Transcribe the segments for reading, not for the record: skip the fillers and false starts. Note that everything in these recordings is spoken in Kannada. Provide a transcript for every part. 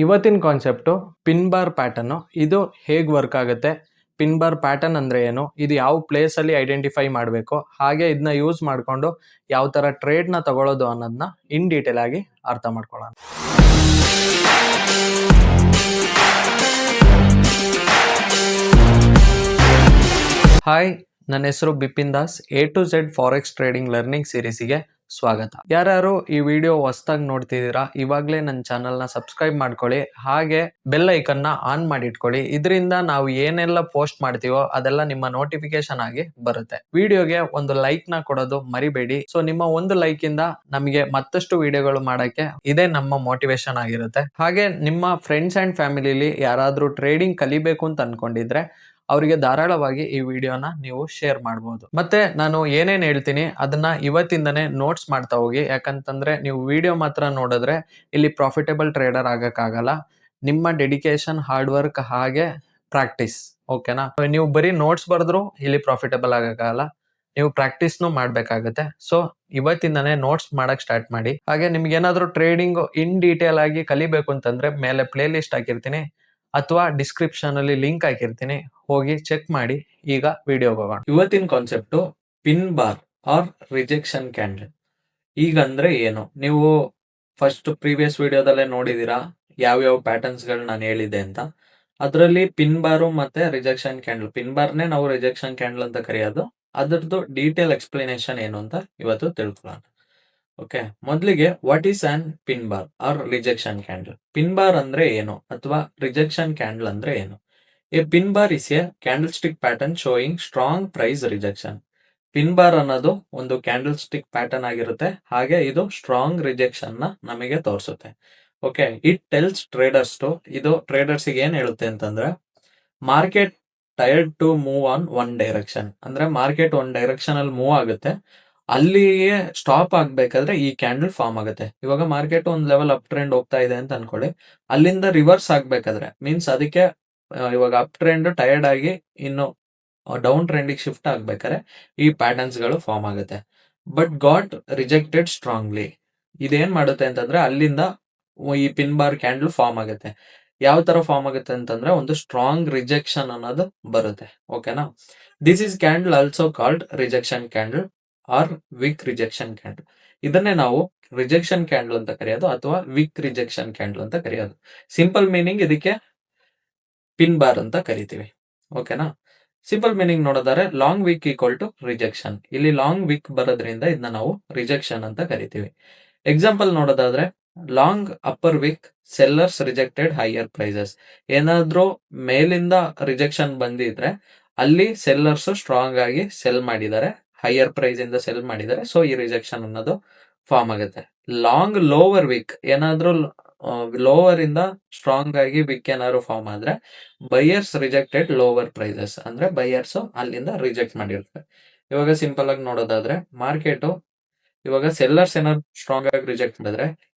ಇವತ್ತಿನ ಕಾನ್ಸೆಪ್ಟು ಪಿನ್ ಬಾರ್ ಪ್ಯಾಟರ್ನು. ಇದು ಹೇಗೆ ವರ್ಕ್ ಆಗುತ್ತೆ, ಪಿನ್ ಬಾರ್ ಪ್ಯಾಟರ್ನ್ ಅಂದರೆ ಏನು, ಇದು ಯಾವ ಪ್ಲೇಸಲ್ಲಿ ಐಡೆಂಟಿಫೈ ಮಾಡಬೇಕು, ಹಾಗೆ ಇದನ್ನ ಯೂಸ್ ಮಾಡಿಕೊಂಡು ಯಾವ ಥರ ಟ್ರೇಡ್ನ ತಗೊಳ್ಳೋದು ಅನ್ನೋದನ್ನ ಇನ್ ಡೀಟೇಲ್ ಆಗಿ ಅರ್ಥ ಮಾಡ್ಕೊಳ್ಳೋಣ. ಹಾಯ್, ನನ್ನ ಹೆಸರು Bipin Das. A to Z forex trading learning ಸೀರೀಸಿಗೆ ಸ್ವಾಗತ. ಯಾರ್ಯಾರು ಈ ವಿಡಿಯೋ ಹೊಸದಾಗಿ ನೋಡ್ತಿದ್ದೀರಾ, ಇವಾಗಲೇ ನನ್ನ ಚಾನಲ್ನ ಸಬ್ಸ್ಕ್ರೈಬ್ ಮಾಡ್ಕೊಳ್ಳಿ, ಹಾಗೆ ಬೆಲ್ ಐಕನ್ನ ಆನ್ ಮಾಡಿ ಇಟ್ಕೊಳ್ಳಿ. ಇದರಿಂದ ನಾವು ಏನೆಲ್ಲ ಪೋಸ್ಟ್ ಮಾಡ್ತೀವೋ ಅದೆಲ್ಲ ನಿಮ್ಮ ನೋಟಿಫಿಕೇಶನ್ ಆಗಿ ಬರುತ್ತೆ. ವಿಡಿಯೋಗೆ ಒಂದು ಲೈಕ್ ನ ಕೊಡೋದು ಮರಿಬೇಡಿ. ಸೊ ನಿಮ್ಮ ಒಂದು ಲೈಕ್ ಇಂದ ನಮಗೆ ಮತ್ತಷ್ಟು ವಿಡಿಯೋಗಳು ಮಾಡಕ್ಕೆ ಇದೇ ನಮ್ಮ ಮೋಟಿವೇಶನ್ ಆಗಿರುತ್ತೆ. ಹಾಗೆ ನಿಮ್ಮ ಫ್ರೆಂಡ್ಸ್ ಅಂಡ್ ಫ್ಯಾಮಿಲಿಲಿ ಯಾರಾದ್ರೂ ಟ್ರೇಡಿಂಗ್ ಕಲಿಬೇಕು ಅಂತ ಅನ್ಕೊಂಡಿದ್ರೆ ಅವರಿಗೆ ಧಾರಾಳವಾಗಿ ಈ ವಿಡಿಯೋನ ನೀವು ಶೇರ್ ಮಾಡಬಹುದು. ಮತ್ತೆ ನಾನು ಏನೇನ್ ಹೇಳ್ತೀನಿ ಅದನ್ನ ಇವತ್ತಿಂದನೇ ನೋಟ್ಸ್ ಮಾಡ್ತಾ ಹೋಗಿ. ಯಾಕಂತಂದ್ರೆ ನೀವು ವಿಡಿಯೋ ಮಾತ್ರ ನೋಡಿದ್ರೆ ಇಲ್ಲಿ ಪ್ರಾಫಿಟಬಲ್ ಟ್ರೇಡರ್ ಆಗಕ್ಕಾಗಲ್ಲ. ನಿಮ್ಮ ಡೆಡಿಕೇಶನ್, ಹಾರ್ಡ್ ವರ್ಕ್ ಹಾಗೆ ಪ್ರಾಕ್ಟೀಸ್, ಓಕೆನಾ? ನೀವು ಬರೀ ನೋಟ್ಸ್ ಬರೆದ್ರು ಇಲ್ಲಿ ಪ್ರಾಫಿಟಬಲ್ ಆಗಕ್ಕಾಗಲ್ಲ, ನೀವು ಪ್ರಾಕ್ಟೀಸ್ನು ಮಾಡ್ಬೇಕಾಗತ್ತೆ. ಸೊ ಇವತ್ತಿಂದನೇ ನೋಟ್ಸ್ ಮಾಡಕ್ ಸ್ಟಾರ್ಟ್ ಮಾಡಿ. ಹಾಗೆ ನಿಮ್ಗೆ ಏನಾದ್ರು ಟ್ರೇಡಿಂಗ್ ಇನ್ ಡೀಟೇಲ್ ಆಗಿ ಕಲಿಬೇಕು ಅಂತಂದ್ರೆ ಮೇಲೆ ಪ್ಲೇ ಲಿಸ್ಟ್ ಹಾಕಿರ್ತೀನಿ ಅಥವಾ ಡಿಸ್ಕ್ರಿಪ್ಷನ್ ಅಲ್ಲಿ ಲಿಂಕ್ ಹಾಕಿರ್ತೀನಿ, ಹೋಗಿ ಚೆಕ್ ಮಾಡಿ. ಈಗ ವಿಡಿಯೋಗೆ ಹೋಗೋಣ. ಇವತ್ತಿನ concept pin bar or rejection candle. ಈಗ ಅಂದ್ರೆ ಏನು, ನೀವು ಫಸ್ಟ್ ಪ್ರೀವಿಯಸ್ ವಿಡಿಯೋದಲ್ಲೇ ನೋಡಿದೀರಾ ಯಾವ್ಯಾವ ಪ್ಯಾಟರ್ನ್ಸ್ ಗಳು ನಾನು ಹೇಳಿದೆ ಅಂತ. ಅದರಲ್ಲಿ ಪಿನ್ ಬಾರು ಮತ್ತೆ ರಿಜೆಕ್ಷನ್ ಕ್ಯಾಂಡಲ್, ಪಿನ್ ಬಾರ್ನೇ ನಾವು ರಿಜೆಕ್ಷನ್ ಕ್ಯಾಂಡಲ್ ಅಂತ ಕರೆಯೋದು. ಅದರದ್ದು ಡೀಟೇಲ್ ಎಕ್ಸ್ಪ್ಲನೇಷನ್ ಏನು ಅಂತ ಇವತ್ತು ತಿಳ್ಕೊಳ್ಳೋಣ. ಓಕೆ, ಮೊದಲಿಗೆ what is an pin bar or rejection candle. Pin bar ಅಂದ್ರೆ ಏನು ಅಥವಾ ರಿಜೆಕ್ಷನ್ ಕ್ಯಾಂಡಲ್ ಅಂದ್ರೆ ಏನು? A pin bar is a candlestick pattern showing strong price rejection. Pin bar ಅನ್ನೋದು ಒಂದು ಕ್ಯಾಂಡಲ್ ಸ್ಟಿಕ್ ಪ್ಯಾಟರ್ನ್ ಆಗಿರುತ್ತೆ, ಹಾಗೆ ಇದು ಸ್ಟ್ರಾಂಗ್ ರಿಜೆಕ್ಷನ್ ನ ನಮಗೆ ತೋರಿಸುತ್ತೆ. Okay, it tells traders to, ಇದು ಟ್ರೇಡರ್ಸ್ ಏನ್ ಹೇಳುತ್ತೆ ಅಂತಂದ್ರೆ market tired to move on one direction. ಅಂದ್ರೆ ಮಾರ್ಕೆಟ್ ಒನ್ ಡೈರೆಕ್ಷನ್ ಅಲ್ಲಿ ಮೂವ್ ಆಗುತ್ತೆ, ಅಲ್ಲಿಗೆ ಸ್ಟಾಪ್ ಆಗ್ಬೇಕಾದ್ರೆ ಈ ಕ್ಯಾಂಡಲ್ ಫಾರ್ಮ್ ಆಗುತ್ತೆ. ಇವಾಗ ಮಾರ್ಕೆಟ್ ಒಂದ್ ಲೆವೆಲ್ ಅಪ್ ಟ್ರೆಂಡ್ ಹೋಗ್ತಾ ಇದೆ ಅಂತ ಅನ್ಕೊಳ್ಳಿ, ಅಲ್ಲಿಂದ ರಿವರ್ಸ್ ಆಗ್ಬೇಕಾದ್ರೆ ಮೀನ್ಸ್ ಅದಕ್ಕೆ ಇವಾಗ ಅಪ್ ಟ್ರೆಂಡ್ ಟೈರ್ಡ್ ಆಗಿ ಇನ್ನು ಡೌನ್ ಟ್ರೆಂಡಿಗೆ ಶಿಫ್ಟ್ ಆಗ್ಬೇಕಾದ್ರೆ ಈ ಪ್ಯಾಟರ್ನ್ಸ್ ಗಳು ಫಾರ್ಮ್ ಆಗುತ್ತೆ. But got rejected strongly. ಇದೇನ್ ಮಾಡುತ್ತೆ ಅಂತಂದ್ರೆ ಅಲ್ಲಿಂದ ಈ ಪಿನ್ ಬಾರ್ ಕ್ಯಾಂಡಲ್ ಫಾರ್ಮ್ ಆಗುತ್ತೆ. ಯಾವ ತರ ಫಾರ್ಮ್ ಆಗುತ್ತೆ ಅಂತಂದ್ರೆ ಒಂದು ಸ್ಟ್ರಾಂಗ್ ರಿಜೆಕ್ಷನ್ ಅನ್ನೋದು ಬರುತ್ತೆ. ಓಕೆನಾ? This is candle also called rejection candle or wick rejection candle. ಇದನ್ನೇ ನಾವು ರಿಜೆಕ್ಷನ್ ಕ್ಯಾಂಡಲ್ ಅಂತ ಕರೆಯೋದು ಅಥವಾ ವಿಕ್ ರಿಜೆಕ್ಷನ್ ಕ್ಯಾಂಡಲ್ ಅಂತ ಕರೆಯೋದು. ಸಿಂಪಲ್ ಮೀನಿಂಗ್ ಇದಕ್ಕೆ ಪಿನ್ ಬಾರ್ ಅಂತ ಕರಿತೀವಿ. ಓಕೆನಾ? ಸಿಂಪಲ್ ಮೀನಿಂಗ್ ನೋಡೋದಾದ್ರೆ long wick equal to rejection. ಇಲ್ಲಿ ಲಾಂಗ್ ವಿಕ್ ಬರೋದ್ರಿಂದ ಇದನ್ನ ನಾವು ರಿಜೆಕ್ಷನ್ ಅಂತ ಕರಿತೀವಿ. ಎಕ್ಸಾಂಪಲ್ ನೋಡೋದಾದ್ರೆ long upper wick sellers rejected higher prices. ಏನಾದ್ರೂ ಮೇಲಿಂದ ರಿಜೆಕ್ಷನ್ ಬಂದಿದ್ರೆ ಅಲ್ಲಿ ಸೆಲ್ಲರ್ಸ್ ಸ್ಟ್ರಾಂಗ್ ಆಗಿ ಸೆಲ್ ಮಾಡಿದ್ದಾರೆ, ಹೈಯರ್ ಪ್ರೈಸ್ ಇಂದ ಸೆಲ್ ಮಾಡಿದ್ದಾರೆ, ಸೊ ಈ ರಿಜೆಕ್ಷನ್ ಅನ್ನೋದು ಫಾರ್ಮ್ ಆಗುತ್ತೆ. ಲಾಂಗ್ ಲೋವರ್ ವಿಕ್, ಏನಾದ್ರೂ ಲೋವರ್ ಇಂದ ಸ್ಟ್ರಾಂಗ್ ಆಗಿ ವಿಕ್ ಏನಾದ್ರು ಫಾರ್ಮ್ ಆದ್ರೆ ಬೈಯರ್ಸ್ ರಿಜೆಕ್ಟೆಡ್ ಲೋವರ್ ಪ್ರೈಸಸ್, ಅಂದ್ರೆ ಬೈಯರ್ಸ್ ಅಲ್ಲಿಂದ ರಿಜೆಕ್ಟ್ ಮಾಡಿರ್ತಾರೆ. ಇವಾಗ ಸಿಂಪಲ್ ಆಗಿ ನೋಡೋದಾದ್ರೆ ಮಾರ್ಕೆಟ್ ಇವಾಗ ಸೆಲ್ಲರ್ಸ್ ಏನಾದ್ರು ಸ್ಟ್ರಾಂಗ್ ಆಗಿ ರಿಜೆಕ್ಟ್ ಮಾಡಿದ್ರೆ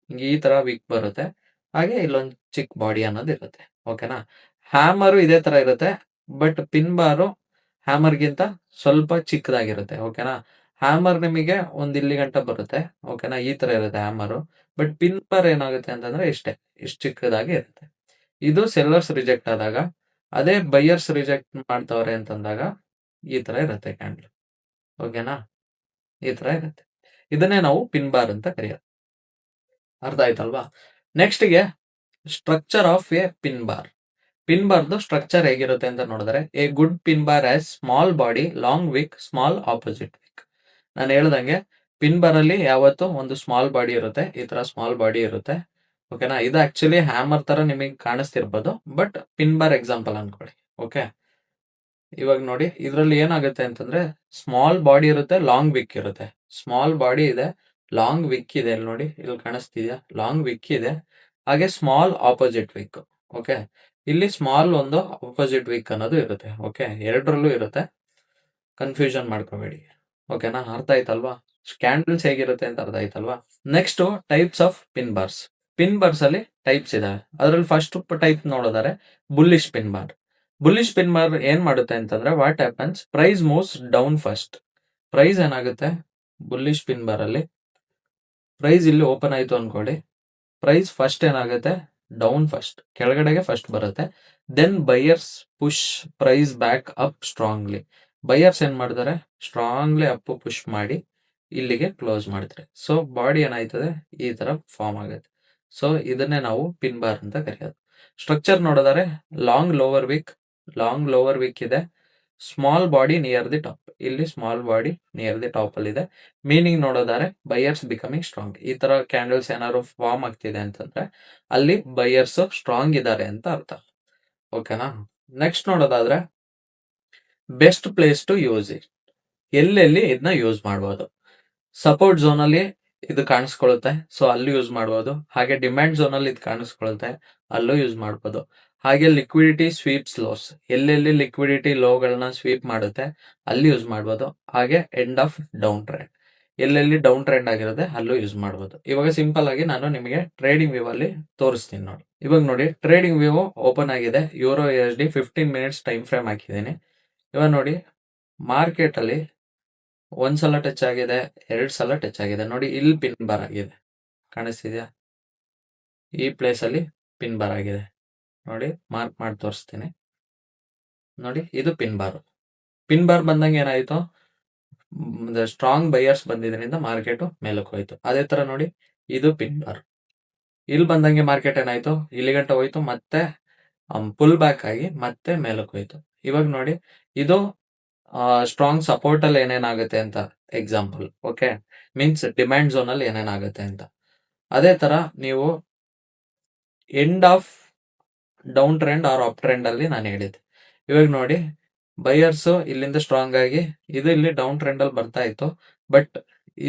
ಈ ತರ ವಿಕ್ ಬರುತ್ತೆ, ಹಾಗೆ ಇಲ್ಲೊಂದು ಚಿಕ್ಕ ಬಾಡಿ ಅನ್ನೋದು ಇರುತ್ತೆ. ಓಕೆನಾ? ಹ್ಯಾಮರು ಇದೇ ತರ ಇರುತ್ತೆ, ಬಟ್ ಪಿನ್ ಬಾರು ಹ್ಯಾಮರ್ಗಿಂತ ಸ್ವಲ್ಪ ಚಿಕ್ಕದಾಗಿರುತ್ತೆ. ಓಕೆನಾ? ಹ್ಯಾಮರ್ ನಿಮಗೆ ಒಂದ್ ಇಲ್ಲಿ ಗಂಟ ಬರುತ್ತೆ. ಓಕೆನಾ? ಈ ತರ ಇರುತ್ತೆ ಹ್ಯಾಮರು. ಬಟ್ ಪಿನ್ ಬಾರ್ ಏನಾಗುತ್ತೆ ಅಂತಂದ್ರೆ ಇಷ್ಟೇ, ಇಷ್ಟು ಚಿಕ್ಕದಾಗಿ ಇರುತ್ತೆ. ಇದು ಸೆಲ್ಲರ್ಸ್ ರಿಜೆಕ್ಟ್ ಆದಾಗ. ಅದೇ ಬೈಯರ್ಸ್ ರಿಜೆಕ್ಟ್ ಮಾಡ್ತವ್ರೆ ಅಂತಂದಾಗ ಈ ತರ ಇರುತ್ತೆ ಕ್ಯಾಂಡಲ್. ಓಕೆನಾ? ಈ ತರ ಇರುತ್ತೆ. ಇದನ್ನೇ ನಾವು ಪಿನ್ ಬಾರ್ ಅಂತ ಕರೆಯೋದು. ಅರ್ಥ ಆಯ್ತಲ್ವಾ? ನೆಕ್ಸ್ಟ್ ಗೆ structure of A pin bar. Pin ಬಾರ್ದು ಸ್ಟ್ರಕ್ಚರ್ ಹೇಗಿರುತ್ತೆ ಅಂತ ನೋಡಿದ್ರೆ A good pin bar as small body, long wick, small opposite wick. ನಾನು ಹೇಳ್ದಂಗೆ ಪಿನ್ ಬಾರ್ ಅಲ್ಲಿ ಯಾವತ್ತು ಒಂದು ಸ್ಮಾಲ್ ಬಾಡಿ ಇರುತ್ತೆ, ಈ ತರ ಸ್ಮಾಲ್ ಬಾಡಿ ಇರುತ್ತೆ. ಓಕೆನಾ? ಇದು ಆಕ್ಚುಲಿ ಹ್ಯಾಮರ್ ತರ ನಿಮಗೆ ಕಾಣಿಸ್ತಿರ್ಬೋದು, ಬಟ್ ಪಿನ್ ಬಾರ್ ಎಕ್ಸಾಂಪಲ್ ಅನ್ಕೊಳ್ಳಿ. ಓಕೆ, ಇವಾಗ ನೋಡಿ ಇದ್ರಲ್ಲಿ ಏನಾಗುತ್ತೆ ಅಂತಂದ್ರೆ ಸ್ಮಾಲ್ ಬಾಡಿ ಇರುತ್ತೆ, ಲಾಂಗ್ ವಿಕ್ ಇರುತ್ತೆ. ಸ್ಮಾಲ್ ಬಾಡಿ ಇದೆ, ಲಾಂಗ್ ವಿಕ್ ಇದೆ. ಇಲ್ಲಿ ನೋಡಿ, ಇಲ್ಲಿ ಕಾಣಿಸ್ತಿದ್ಯಾ? ಲಾಂಗ್ ವಿಕ್ ಇದೆ, ಹಾಗೆ ಸ್ಮಾಲ್ ಆಪೋಸಿಟ್ ವಿಕ್. ಓಕೆ, ಇಲ್ಲಿ ಸ್ಮಾಲ್ ಒಂದು ಆಪೋಸಿಟ್ ವಿಕ್ ಅನ್ನೋದು ಇರುತ್ತೆ. ಓಕೆ, ಎರಡರಲ್ಲೂ ಇರುತ್ತೆ, ಕನ್ಫ್ಯೂಷನ್ ಮಾಡ್ಕೋಬೇಡಿ. ಓಕೆನಾ? ಅರ್ಥ ಆಯ್ತಲ್ವಾ? ಕ್ಯಾಂಡಲ್ಸ್ ಹೇಗಿರುತ್ತೆ ಅಂತ ಅರ್ಥ ಆಯ್ತಲ್ವಾ? Next types of pin bars. Pin bars ಅಲ್ಲಿ ಟೈಪ್ಸ್ ಇದಾವೆ. ಅದ್ರಲ್ಲಿ ಫಸ್ಟ್ ಟೈಪ್ ನೋಡೋದಾರೆ bullish pin bar. Bullish pin bar ಏನ್ ಮಾಡುತ್ತೆ ಅಂತಂದ್ರೆ what happens, price moves down first. Price ಏನಾಗುತ್ತೆ ಬುಲ್ಲಿಶ್ ಪಿನ್ ಬಾರ್ ಅಲ್ಲಿ, ಪ್ರೈಸ್ ಇಲ್ಲಿ ಓಪನ್ ಆಯ್ತು ಅನ್ಕೊಳ್ಳಿ, ಪ್ರೈಸ್ ಫಸ್ಟ್ ಏನಾಗುತ್ತೆ ಡೌನ್ ಫಸ್ಟ್, ಕೆಳಗಡೆಗೆ ಫಸ್ಟ್ ಬರುತ್ತೆ. Then buyers push price back up strongly. Buyers ಏನ್ ಮಾಡ್ತಾರೆ, ಸ್ಟ್ರಾಂಗ್ಲಿ ಅಪ್ ಪುಷ್ ಮಾಡಿ ಇಲ್ಲಿಗೆ ಕ್ಲೋಸ್ ಮಾಡ್ತಾರೆ. ಸೊ ಬಾಡಿ ಏನಾಯ್ತದೆ, ಈ ತರ ಫಾರ್ಮ್ ಆಗುತ್ತೆ. ಸೊ ಇದನ್ನೇ ನಾವು ಪಿನ್ ಬಾರ್ ಅಂತ ಕರೆಯೋದು. ಸ್ಟ್ರಕ್ಚರ್ ನೋಡಿದರೆ ಲಾಂಗ್ ಲೋವರ್ ವಿಕ್ ಇದೆ, small body near the top. ಇಲ್ಲಿ small body near the top ಅಲ್ಲಿ ಇದೆ. ಮೀನಿಂಗ್ ನೋಡೋದಾದ್ರೆ ಬೈಯರ್ಸ್ ಬಿಕಮಿಂಗ್ ಸ್ಟ್ರಾಂಗ್. ಈ ತರ ಕ್ಯಾಂಡಲ್ಸ್ ಏನಾದ್ರು ಫಾರ್ಮ್ ಆಗ್ತಿದೆ ಅಂತಂದ್ರೆ ಅಲ್ಲಿ ಬೈಯರ್ಸ್ ಸ್ಟ್ರಾಂಗ್ ಇದ್ದಾರೆ ಅಂತ ಅರ್ಥ. ಓಕೆನಾ. ನೆಕ್ಸ್ಟ್ ನೋಡೋದಾದ್ರೆ best place to use it. ಎಲ್ಲೆಲ್ಲಿ ಇದನ್ನ ಯೂಸ್ ಮಾಡಬಹುದು. ಸಪೋರ್ಟ್ ಝೋನ್ ಅಲ್ಲಿ ಇದು ಕಾಣಿಸ್ಕೊಳ್ಳುತ್ತೆ, ಸೊ ಅಲ್ಲಿ ಯೂಸ್ ಮಾಡಬಹುದು. ಹಾಗೆ ಡಿಮ್ಯಾಂಡ್ ಝೋನ್ ಅಲ್ಲಿ ಇದು ಕಾಣಿಸ್ಕೊಳ್ಳುತ್ತೆ, ಅಲ್ಲೂ ಯೂಸ್ ಮಾಡಬಹುದು. ಹಾಗೆ ಲಿಕ್ವಿಡಿಟಿ ಸ್ವೀಪ್ಸ್ ಲೋಸ್, ಎಲ್ಲೆಲ್ಲಿ ಲಿಕ್ವಿಡಿಟಿ ಲೋಗಳನ್ನ ಸ್ವೀಪ್ ಮಾಡುತ್ತೆ ಅಲ್ಲಿ ಯೂಸ್ ಮಾಡಬಹುದು. ಹಾಗೆ ಎಂಡ್ ಆಫ್ ಡೌನ್ ಟ್ರೆಂಡ್, ಎಲ್ಲೆಲ್ಲಿ ಡೌನ್ ಟ್ರೆಂಡ್ ಆಗಿರುತ್ತೆ ಅಲ್ಲೂ ಯೂಸ್ ಮಾಡಬಹುದು. ಇವಾಗ ಸಿಂಪಲ್ ಆಗಿ ನಾನು ನಿಮಗೆ ಟ್ರೇಡಿಂಗ್ ವ್ಯೂ ಅಲ್ಲಿ ತೋರಿಸ್ತೀನಿ ನೋಡಿ. ಇವಾಗ ನೋಡಿ ಟ್ರೇಡಿಂಗ್ ವ್ಯೂ ಓಪನ್ ಆಗಿದೆ. Euro USD 15 minutes time frame ಹಾಕಿದ್ದೀನಿ. ಇವಾಗ ನೋಡಿ ಮಾರ್ಕೆಟ್ ಅಲ್ಲಿ ಒಂದ್ಸಲ ಟಚ್ ಆಗಿದೆ, 2 ಸಲ ಟಚ್ ಆಗಿದೆ. ನೋಡಿ ಇಲ್ಲಿ ಪಿನ್ ಬಾರ್ ಆಗಿದೆ, ಕಾಣಿಸ್ತಿದ್ಯಾ? ಈ ಪ್ಲೇಸ್ ಅಲ್ಲಿ ಪಿನ್ ಬಾರ್ ಆಗಿದೆ. ನೋಡಿ ಮಾರ್ಕ್ ಮಾಡಿ ತೋರಿಸ್ತೀನಿ. ನೋಡಿ ಇದು ಪಿನ್ ಬಾರ್. ಪಿನ್ ಬಾರ್ ಬಂದಂಗೆ ಏನಾಯ್ತು, ಸ್ಟ್ರಾಂಗ್ ಬೈಯರ್ಸ್ ಬಂದಿದ್ರಿಂದ ಮಾರ್ಕೆಟ್ ಮೇಲಕ್ಕೆ ಹೋಯ್ತು. ಅದೇ ತರ ನೋಡಿ ಇದು ಪಿನ್ ಬಾರ್. ಇಲ್ಲಿ ಬಂದಂಗೆ ಮಾರ್ಕೆಟ್ ಏನಾಯ್ತು, ಇಲ್ಲಿ ಗಂಟ ಹೋಯ್ತು, ಮತ್ತೆ ಪುಲ್ ಬ್ಯಾಕ್ ಆಗಿ ಮತ್ತೆ ಮೇಲಕ್ಕೆ ಹೋಯ್ತು. ಇವಾಗ ನೋಡಿ ಇದು ಸ್ಟ್ರಾಂಗ್ ಸಪೋರ್ಟ್ ಅಲ್ಲಿ ಏನೇನಾಗುತ್ತೆ ಅಂತ example. Okay, means demand zone ಅಲ್ಲಿ ಏನೇನಾಗುತ್ತೆ ಅಂತ. ಅದೇ ತರ ನೀವು end of down trend or up trend ಅಲ್ಲಿ ನಾನು ಹೇಳಿದ್ದೆ. ಇವಾಗ ನೋಡಿ ಬೈಯರ್ಸ್ ಇಲ್ಲಿಂದ ಸ್ಟ್ರಾಂಗ್ ಆಗಿ ಇದು ಇಲ್ಲಿ ಡೌನ್ ಟ್ರೆಂಡ್ ಅಲ್ಲಿ ಬರ್ತಾ ಇತ್ತು, ಬಟ್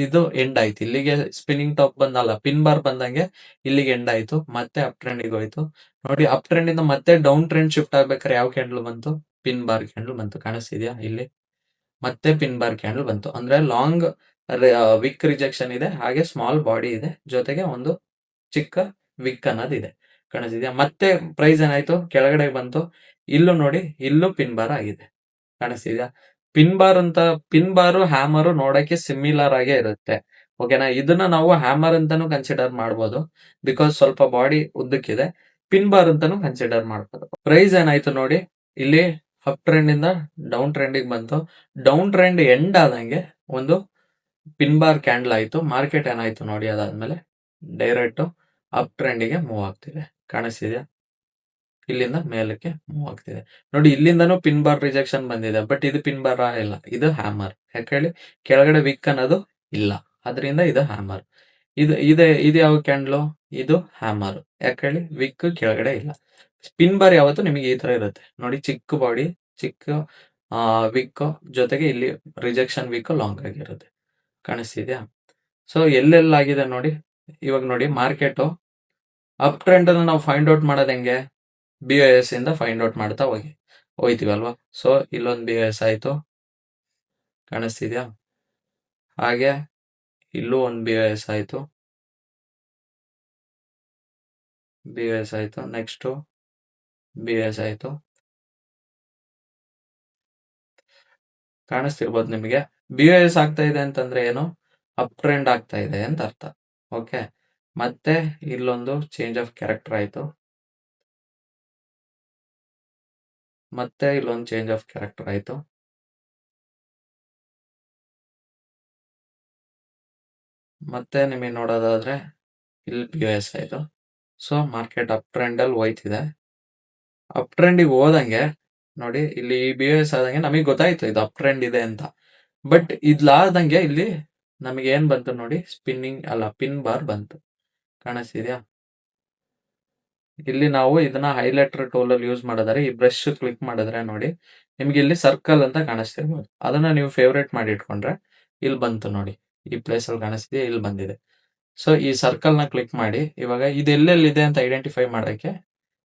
ಇದು ಎಂಡ್ ಆಯ್ತು. ಇಲ್ಲಿಗೆ ಸ್ಪಿನ್ನಿಂಗ್ ಟಾಪ್ ಬಂದಲ್ಲ, ಪಿನ್ ಬಾರ್ ಬಂದಂಗೆ ಇಲ್ಲಿಗೆ ಎಂಡ್ ಆಯ್ತು, ಮತ್ತೆ ಅಪ್ ಟ್ರೆಂಡ್ ಹೋಯ್ತು. ನೋಡಿ ಅಪ್ ಟ್ರೆಂಡ್ ಇಂದ ಮತ್ತೆ ಡೌನ್ ಟ್ರೆಂಡ್ ಶಿಫ್ಟ್ ಆಗ್ಬೇಕಾದ್ರೆ ಯಾವ ಕ್ಯಾಂಡಲ್ ಬಂತು, ಪಿನ್ ಬಾರ್ ಕ್ಯಾಂಡಲ್ ಬಂತು. ಕಾಣಿಸ್ತಿದ್ಯಾ? ಇಲ್ಲಿ ಮತ್ತೆ ಪಿನ್ ಬಾರ್ ಕ್ಯಾಂಡಲ್ ಬಂತು. ಅಂದ್ರೆ ಲಾಂಗ್ ವಿಕ್ ರಿಜೆಕ್ಷನ್ ಇದೆ, ಹಾಗೆ ಸ್ಮಾಲ್ ಬಾಡಿ ಇದೆ, ಜೊತೆಗೆ ಒಂದು ಚಿಕ್ಕ ವಿಕ್ ಅನ್ನೋದಿದೆ. ಕಾಣಿಸ್ತಿದ್ಯಾ? ಮತ್ತೆ ಪ್ರೈಸ್ ಏನಾಯ್ತು, ಕೆಳಗಡೆ ಬಂತು. ಇಲ್ಲೂ ನೋಡಿ, ಇಲ್ಲೂ ಪಿನ್ ಬಾರ್ ಆಗಿದೆ. ಕಾಣಿಸ್ತಿದ್ಯಾ? ಪಿನ್ ಬಾರು ಹ್ಯಾಮರು ನೋಡಕ್ಕೆ ಸಿಮಿಲರ್ ಆಗೇ ಇರುತ್ತೆ. ಓಕೆನಾ. ಇದನ್ನ ನಾವು ಹ್ಯಾಮರ್ ಅಂತಾನು ಕನ್ಸಿಡರ್ ಮಾಡ್ಬೋದು, ಬಿಕಾಸ್ ಸ್ವಲ್ಪ ಬಾಡಿ ಉದ್ದಕ್ಕಿದೆ. ಪಿನ್ ಬಾರ್ ಅಂತಾನು ಕನ್ಸಿಡರ್ ಮಾಡ್ಬೋದು. ಪ್ರೈಸ್ ಏನಾಯ್ತು ನೋಡಿ, ಇಲ್ಲಿ ಅಪ್ ಟ್ರೆಂಡ್ ಇಂದ ಡೌನ್ ಟ್ರೆಂಡಿಗೆ ಬಂತು. ಡೌನ್ ಟ್ರೆಂಡ್ ಎಂಡ್ ಆದಂಗೆ ಒಂದು ಪಿನ್ ಬಾರ್ ಕ್ಯಾಂಡಲ್ ಆಯ್ತು. ಮಾರ್ಕೆಟ್ ಏನಾಯ್ತು ನೋಡಿ, ಅದಾದ್ಮೇಲೆ ಡೈರೆಕ್ಟ್ ಅಪ್ ಟ್ರೆಂಡಿಗೆ ಮೂವ್ ಆಗ್ತಿದೆ. ಕಾಣಿಸ್ತಿದ್ಯಾ? ಇಲ್ಲಿಂದ ಮೇಲಕ್ಕೆ ಮೂವ್ ಆಗ್ತಿದೆ. ನೋಡಿ ಇಲ್ಲಿಂದನೂ ಪಿನ್ ಬಾರ್ ರಿಜೆಕ್ಷನ್ ಬಂದಿದೆ, ಬಟ್ ಇದು ಪಿನ್ ಬಾರ್ ಇಲ್ಲ, ಇದು ಹ್ಯಾಮರ್. ಯಾಕೆ ಹೇಳಿ, ಕೆಳಗಡೆ ವಿಕ್ ಅನ್ನೋದು ಇಲ್ಲ, ಅದರಿಂದ ಇದು ಹ್ಯಾಮರ್. ಇದು ಯಾವ ಕ್ಯಾಂಡ್ಲು, ಇದು ಹ್ಯಾಮರ್. ಯಾಕೆ ಹೇಳಿ, ವಿಕ್ ಕೆಳಗಡೆ ಇಲ್ಲ. ಪಿನ್ ಬಾರ್ ಯಾವತ್ತು ನಿಮಗೆ ಈ ತರ ಇರುತ್ತೆ ನೋಡಿ, ಚಿಕ್ಕ ಬಾಡಿ, ಚಿಕ್ಕ ವಿಕ್, ಜೊತೆಗೆ ಇಲ್ಲಿ ರಿಜೆಕ್ಷನ್ ವಿಕ್ ಲಾಂಗ್ ಆಗಿರುತ್ತೆ. ಕಾಣಿಸ್ತಿದ್ಯಾ? ಸೊ ಎಲ್ಲೆಲ್ಲಾಗಿದೆ ನೋಡಿ. ಇವಾಗ ನೋಡಿ ಮಾರ್ಕೆಟ್ ಅಪ್ ಟ್ರೆಂಡ್ ಅನ್ನು ನಾವು ಫೈಂಡ್ ಔಟ್ ಮಾಡೋದು ಹೆಂಗೆ, BOS ಇಂದ ಫೈಂಡ್ ಔಟ್ ಮಾಡ್ತಾ ಹೋಯ್ತೀವಲ್ವಾ. ಸೊ ಇಲ್ಲೊಂದು BOS ಆಯ್ತು, ಕಾಣಿಸ್ತಿದ್ಯಾ? ಹಾಗೆ ಇಲ್ಲೂ ಒಂದು BOS ಆಯ್ತು, ನೆಕ್ಸ್ಟ್ BOS ಆಯ್ತು. ಕಾಣಿಸ್ತಿರ್ಬೋದು ನಿಮಗೆ. BOS ಆಗ್ತಾ ಇದೆ ಅಂತಂದ್ರೆ ಏನು, ಅಪ್ ಟ್ರೆಂಡ್ ಆಗ್ತಾ ಇದೆ ಅಂತ ಅರ್ಥ. ಓಕೆ, ಮತ್ತೆ ಇಲ್ಲೊಂದು ಚೇಂಜ್ ಆಫ್ ಕ್ಯಾರೆಕ್ಟರ್ ಆಯ್ತು, ಮತ್ತೆ ಇಲ್ಲೊಂದು ಚೇಂಜ್ ಆಫ್ ಕ್ಯಾರೆಕ್ಟರ್ ಆಯ್ತು. ಮತ್ತೆ ನಿಮಗೆ ನೋಡೋದಾದ್ರೆ ಇಲ್ಲಿ BOS ಆಯ್ತು. ಸೊ ಮಾರ್ಕೆಟ್ ಅಪ್ ಟ್ರೆಂಡ್ ಅಲ್ಲಿ ಹೋಯ್ತಿದೆ. ಅಪ್ ಟ್ರೆಂಡಿಗೆ ಹೋದಂಗೆ ನೋಡಿ, ಇಲ್ಲಿ BOS ಆದಂಗೆ ನಮಗೆ ಗೊತ್ತಾಯ್ತು ಇದು ಅಪ್ ಟ್ರೆಂಡ್ ಇದೆ ಅಂತ. ಬಟ್ ಇದ್ಲಾದಂಗೆ ಇಲ್ಲಿ ನಮಗೆ ಏನ್ ಬಂತು ನೋಡಿ, ಪಿನ್ ಬಾರ್ ಬಂತು. ಕಾಣಿಸ್ತಿದ್ಯಾ? ಇಲ್ಲಿ ನಾವು ಇದನ್ನ ಹೈಲೈಟರ್ ಟೂಲ್ ಅಲ್ಲಿ ಯೂಸ್ ಮಾಡಿದ್ರೆ, ಈ ಬ್ರಷ್ ಕ್ಲಿಕ್ ಮಾಡಿದ್ರೆ ನೋಡಿ, ನಿಮ್ಗೆ ಇಲ್ಲಿ ಸರ್ಕಲ್ ಅಂತ ಕಾಣಿಸ್ತಿರ್ಬೋದು. ಅದನ್ನ ನೀವು ಫೇವ್ರೇಟ್ ಮಾಡಿ ಇಟ್ಕೊಂಡ್ರೆ ಇಲ್ಲಿ ಬಂತು ನೋಡಿ, ಈ ಪ್ಲೇಸ್ ಅಲ್ಲಿ ಕಾಣಿಸ್ತಿದೆ, ಇಲ್ಲಿ ಬಂದಿದೆ. ಸೊ ಈ ಸರ್ಕಲ್ ನ ಕ್ಲಿಕ್ ಮಾಡಿ ಇವಾಗ ಇದು ಎಲ್ಲೆಲ್ಲಿದೆ ಅಂತ ಐಡೆಂಟಿಫೈ ಮಾಡೋಕೆ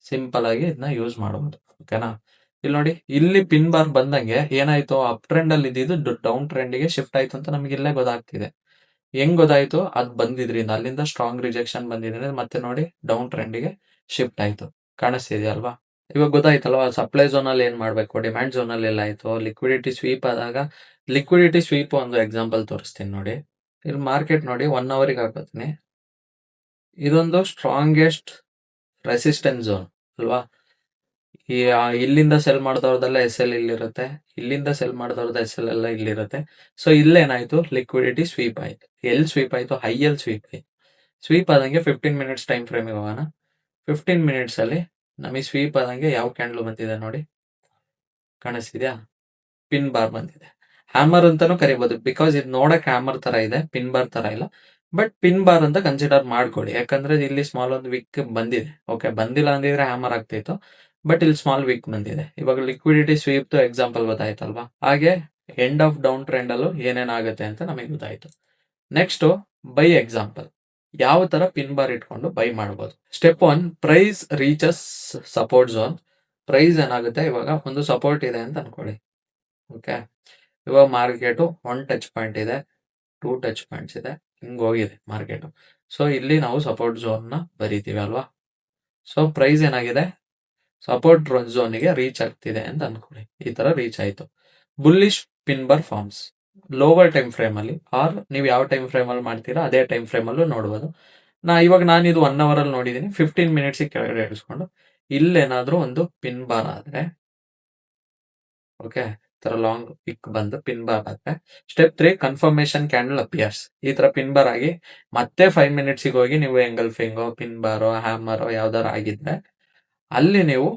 ಸಿಂಪಲ್ ಆಗಿ ಇದನ್ನ ಯೂಸ್ ಮಾಡಬಹುದು. ಓಕೆನಾ. ಇಲ್ಲಿ ನೋಡಿ, ಇಲ್ಲಿ ಪಿನ್ ಬಾರ್ ಬಂದಂಗೆ ಏನಾಯ್ತು, ಅಪ್ ಟ್ರೆಂಡ್ ಅಲ್ಲಿ ಇದ್ದಿದ್ದು ಡೌನ್ ಟ್ರೆಂಡ್ ಗೆ ಶಿಫ್ಟ್ ಆಯ್ತು ಅಂತ ನಮ್ಗೆ ಇಲ್ಲೇ ಗೊತ್ತಾಗ್ತಿದೆ. ಹೆಂಗ್ ಗೊತ್ತಾಯ್ತು, ಅದ್ ಬಂದಿದ್ರಿಂದ ಅಲ್ಲಿಂದ ಸ್ಟ್ರಾಂಗ್ ರಿಜೆಕ್ಷನ್ ಬಂದಿದ್ರಿಂದ ಮತ್ತೆ ನೋಡಿ ಡೌನ್ ಟ್ರೆಂಡ್ ಗೆ ಶಿಫ್ಟ್ ಆಯ್ತು. ಕಾಣಿಸ್ತಿದ್ಯಾ ಅಲ್ವಾ? ಇವಾಗ ಗೊತ್ತಾಯ್ತಲ್ವಾ, ಸಪ್ಲೈ ಝೋನ್ ಅಲ್ಲಿ ಏನ್ ಮಾಡ್ಬೇಕು, ಡಿಮ್ಯಾಂಡ್ ಝೋನ್ ಅಲ್ಲಿ ಎಲ್ಲ ಆಯ್ತು. ಲಿಕ್ವಿಡಿಟಿ ಸ್ವೀಪ್ ಆದಾಗ, ಲಿಕ್ವಿಡಿಟಿ ಸ್ವೀಪ್ ಒಂದು ಎಕ್ಸಾಂಪಲ್ ತೋರಿಸ್ತೀನಿ ನೋಡಿ. ಇಲ್ಲಿ ಮಾರ್ಕೆಟ್ ನೋಡಿ 1 ಅವರ್ಗೆ ಹಾಕೋತೀನಿ. ಇದೊಂದು ಸ್ಟ್ರಾಂಗೆಸ್ಟ್ ರೆಸಿಸ್ಟೆನ್ಸ್ ಝೋನ್ ಅಲ್ವಾ. ಇಲ್ಲಿಂದ ಸೆಲ್ ಮಾಡಿದವ್ರದೆಲ್ಲ ಎಸ್ ಎಲ್ ಇಲ್ಲಿರುತ್ತೆ, ಇಲ್ಲಿಂದ ಸೆಲ್ ಮಾಡಿದವ್ರದ್ದು ಎಸ್ ಎಲ್ ಎಲ್ಲ ಇಲ್ಲಿರುತ್ತೆ. ಸೊ ಇಲ್ಲೇನಾಯ್ತು, ಲಿಕ್ವಿಡಿಟಿ ಸ್ವೀಪ್ ಆಯ್ತು. ಎಲ್ಲಿ ಸ್ವೀಪ್ ಆಯ್ತು, ಹೈಯಲ್ಲಿ ಸ್ವೀಪ್ ಆಯ್ತು. ಸ್ವೀಪ್ ಆದಂಗೆ 15 ಮಿನಿಟ್ಸ್ ಟೈಮ್ ಫ್ರೇಮಿಗೆ ಹೋಗೋಣ. 15 ಮಿನಿಟ್ಸ್ ಅಲ್ಲಿ ನಮಗೆ ಸ್ವೀಪ್ ಆದಂಗೆ ಯಾವ ಕ್ಯಾಂಡಲ್ ಬಂದಿದೆ ನೋಡಿ, ಕಾಣಿಸ್ತಿದ್ಯಾ? ಪಿನ್ ಬಾರ್ ಬಂದಿದೆ. ಹ್ಯಾಮರ್ ಅಂತಾನು ಕರಿಬಹುದು, ಬಿಕಾಸ್ ಇದು ನೋಡಕ್ ಹ್ಯಾಮರ್ ತರ ಇದೆ, ಪಿನ್ ಬಾರ್ ತರ ಇಲ್ಲ. ಬಟ್ ಪಿನ್ ಬಾರ್ ಅಂತ ಕನ್ಸಿಡರ್ ಮಾಡ್ಕೊಳ್ಳಿ, ಯಾಕಂದ್ರೆ ಇಲ್ಲಿ ಸ್ಮಾಲ್ ಒಂದು ವಿಕ್ ಬಂದಿದೆ. ಓಕೆ, ಬಂದಿಲ್ಲ ಅಂದಿದ್ರೆ ಹ್ಯಾಮರ್ ಆಗ್ತಿತ್ತು, ಬಟ್ ಇಲ್ಲಿ ಸ್ಮಾಲ್ ವಿಕ್ ಬಂದಿದೆ. ಇವಾಗ ಲಿಕ್ವಿಡಿಟಿ ಸ್ವೀಪ್ ಎಕ್ಸಾಂಪಲ್ ಗೊತ್ತಾಯ್ತಲ್ವಾ. ಹಾಗೆ ಎಂಡ್ ಆಫ್ ಡೌನ್ ಟ್ರೆಂಡ್ ಅಲ್ಲೂ ಏನೇನಾಗುತ್ತೆ ಅಂತ ನಮಗೆ ಗೊತ್ತಾಯ್ತು. ನೆಕ್ಸ್ಟ್ ಬೈ ಎಕ್ಸಾಂಪಲ್, ಯಾವ ತರ ಪಿನ್ ಬಾರ್ ಇಟ್ಕೊಂಡು ಬೈ ಮಾಡಬಹುದು. Step 1, price reaches support zone. Price ಏನಾಗುತ್ತೆ, ಇವಾಗ ಒಂದು ಸಪೋರ್ಟ್ ಇದೆ ಅಂತ ಅನ್ಕೊಳ್ಳಿ. ಓಕೆ, ಇವಾಗ ಮಾರ್ಕೆಟ್ 1 ಟಚ್ ಪಾಯಿಂಟ್ ಇದೆ, 2 ಟಚ್ ಪಾಯಿಂಟ್ಸ್ ಇದೆ, ಹಿಂಗ್ ಹೋಗಿದೆ ಮಾರ್ಕೆಟ್. ಸೊ ಇಲ್ಲಿ ನಾವು ಸಪೋರ್ಟ್ ಝೋನ್ ನ ಬರೀತೀವಿ ಅಲ್ವಾ. ಸೊ ಪ್ರೈಸ್ ಏನಾಗಿದೆ, ಸಪೋರ್ಟ್ ಝೋನ್ಗೆ ರೀಚ್ ಆಗ್ತಿದೆ ಅಂತ ಅನ್ಕೊಳ್ಳಿ. ಈ ತರ ರೀಚ್ ಆಯ್ತು. Bullish pin bar forms lower time frame ಅಲ್ಲಿ, ಆರ್ ನೀವು ಯಾವ ಟೈಮ್ ಫ್ರೇಮ್ ಅಲ್ಲಿ ಮಾಡ್ತೀರಾ ಅದೇ ಟೈಮ್ ಫ್ರೇಮ್ ಅಲ್ಲೂ ನೋಡ್ಬೋದು. ನಾನು ಇದು 1 ಅವರ್ ಅಲ್ಲಿ ನೋಡಿದೀನಿ. 15 ಮಿನಿಟ್ಸ್ ಕೆಳಗಡೆ ಇಳಿಸ್ಕೊಂಡು ಇಲ್ಲೇನಾದ್ರೂ ಒಂದು ಪಿನ್ ಬಾರ್ ಆದ್ರೆ, ಓಕೆ, ತರ ಲಾಂಗ್ ಪಿಕ್ ಬಂದು ಪಿನ್ ಬಾರ್ ಆದ್ರೆ, ಸ್ಟೆಪ್ 3, ಕನ್ಫರ್ಮೇಶನ್ ಕ್ಯಾಂಡಲ್ ಅಪಿಯರ್ಸ್. ಈ ತರ ಪಿನ್ ಬಾರ್ ಆಗಿ ಮತ್ತೆ 5 ಮಿನಿಟ್ಸ್ ಹೋಗಿ ನೀವು ಎಂಗಲ್ಫಿಂಗೋ ಪಿನ್ ಬಾರೋ ಹ್ಯಾಮರೋ ಯಾವ್ದಾರ ಆಗಿದ್ರೆ ಅಲ್ಲಿ ನೀವು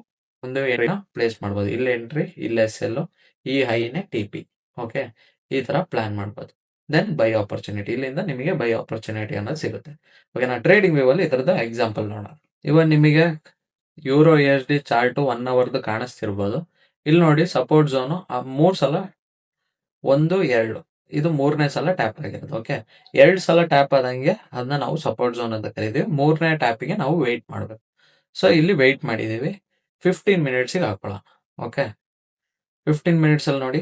ಒಂದು ಎಂಟ್ರಿನ ಪ್ಲೇಸ್ ಮಾಡ್ಬೋದು. ಇಲ್ಲಿ ಎಂಟ್ರಿ, ಇಲ್ಲಿ ಎಸ್ ಎಲ್, ಈ ಹೈನೇ ಟಿ ಪಿ. ಓಕೆ, ಈ ತರ ಪ್ಲಾನ್ ಮಾಡ್ಬೋದು. ದೆನ್ ಬೈ ಆಪರ್ಚುನಿಟಿ, ಇಲ್ಲಿಂದ ನಿಮಗೆ ಬೈ ಆಪರ್ಚುನಿಟಿ ಅನ್ನೋದು ಸಿಗುತ್ತೆ. ಓಕೆನಾ. ಟ್ರೇಡಿಂಗ್ ವ್ಯೂ ಅಲ್ಲಿ ಈ ತರದ ಎಕ್ಸಾಂಪಲ್ ನೋಡೋಣ. ಇವಾಗ ನಿಮಗೆ ಯೂರೋ ಎಸ್ ಡಿ ಚಾರ್ಟ್ 1 ಅವರ್ದು ಕಾಣಿಸ್ತಿರ್ಬೋದು. ಇಲ್ಲಿ ನೋಡಿ, ಸಪೋರ್ಟ್ ಝೋನು 3 ಸಲ 1, 2 ಇದು 3ನೇ ಸಲ ಟ್ಯಾಪ್ ಆಗಿರೋದು. ಓಕೆ, 2 ಸಲ ಟ್ಯಾಪ್ ಆದಂಗೆ ಅದನ್ನ ನಾವು ಸಪೋರ್ಟ್ ಝೋನ್ ಅಂತ ಕರಿತೀವಿ. 3ನೇ ಟ್ಯಾಪಿಗೆ ನಾವು ವೆಯ್ಟ್ ಮಾಡಬೇಕು. ಸೊ ಇಲ್ಲಿ ವೆಯ್ಟ್ ಮಾಡಿದೀವಿ. 15 ಮಿನಿಟ್ಸಿಗೆ ಹಾಕೊಳ್ಳೋಣ. ಓಕೆ, 15 ಮಿನಿಟ್ಸ್ ಅಲ್ಲಿ ನೋಡಿ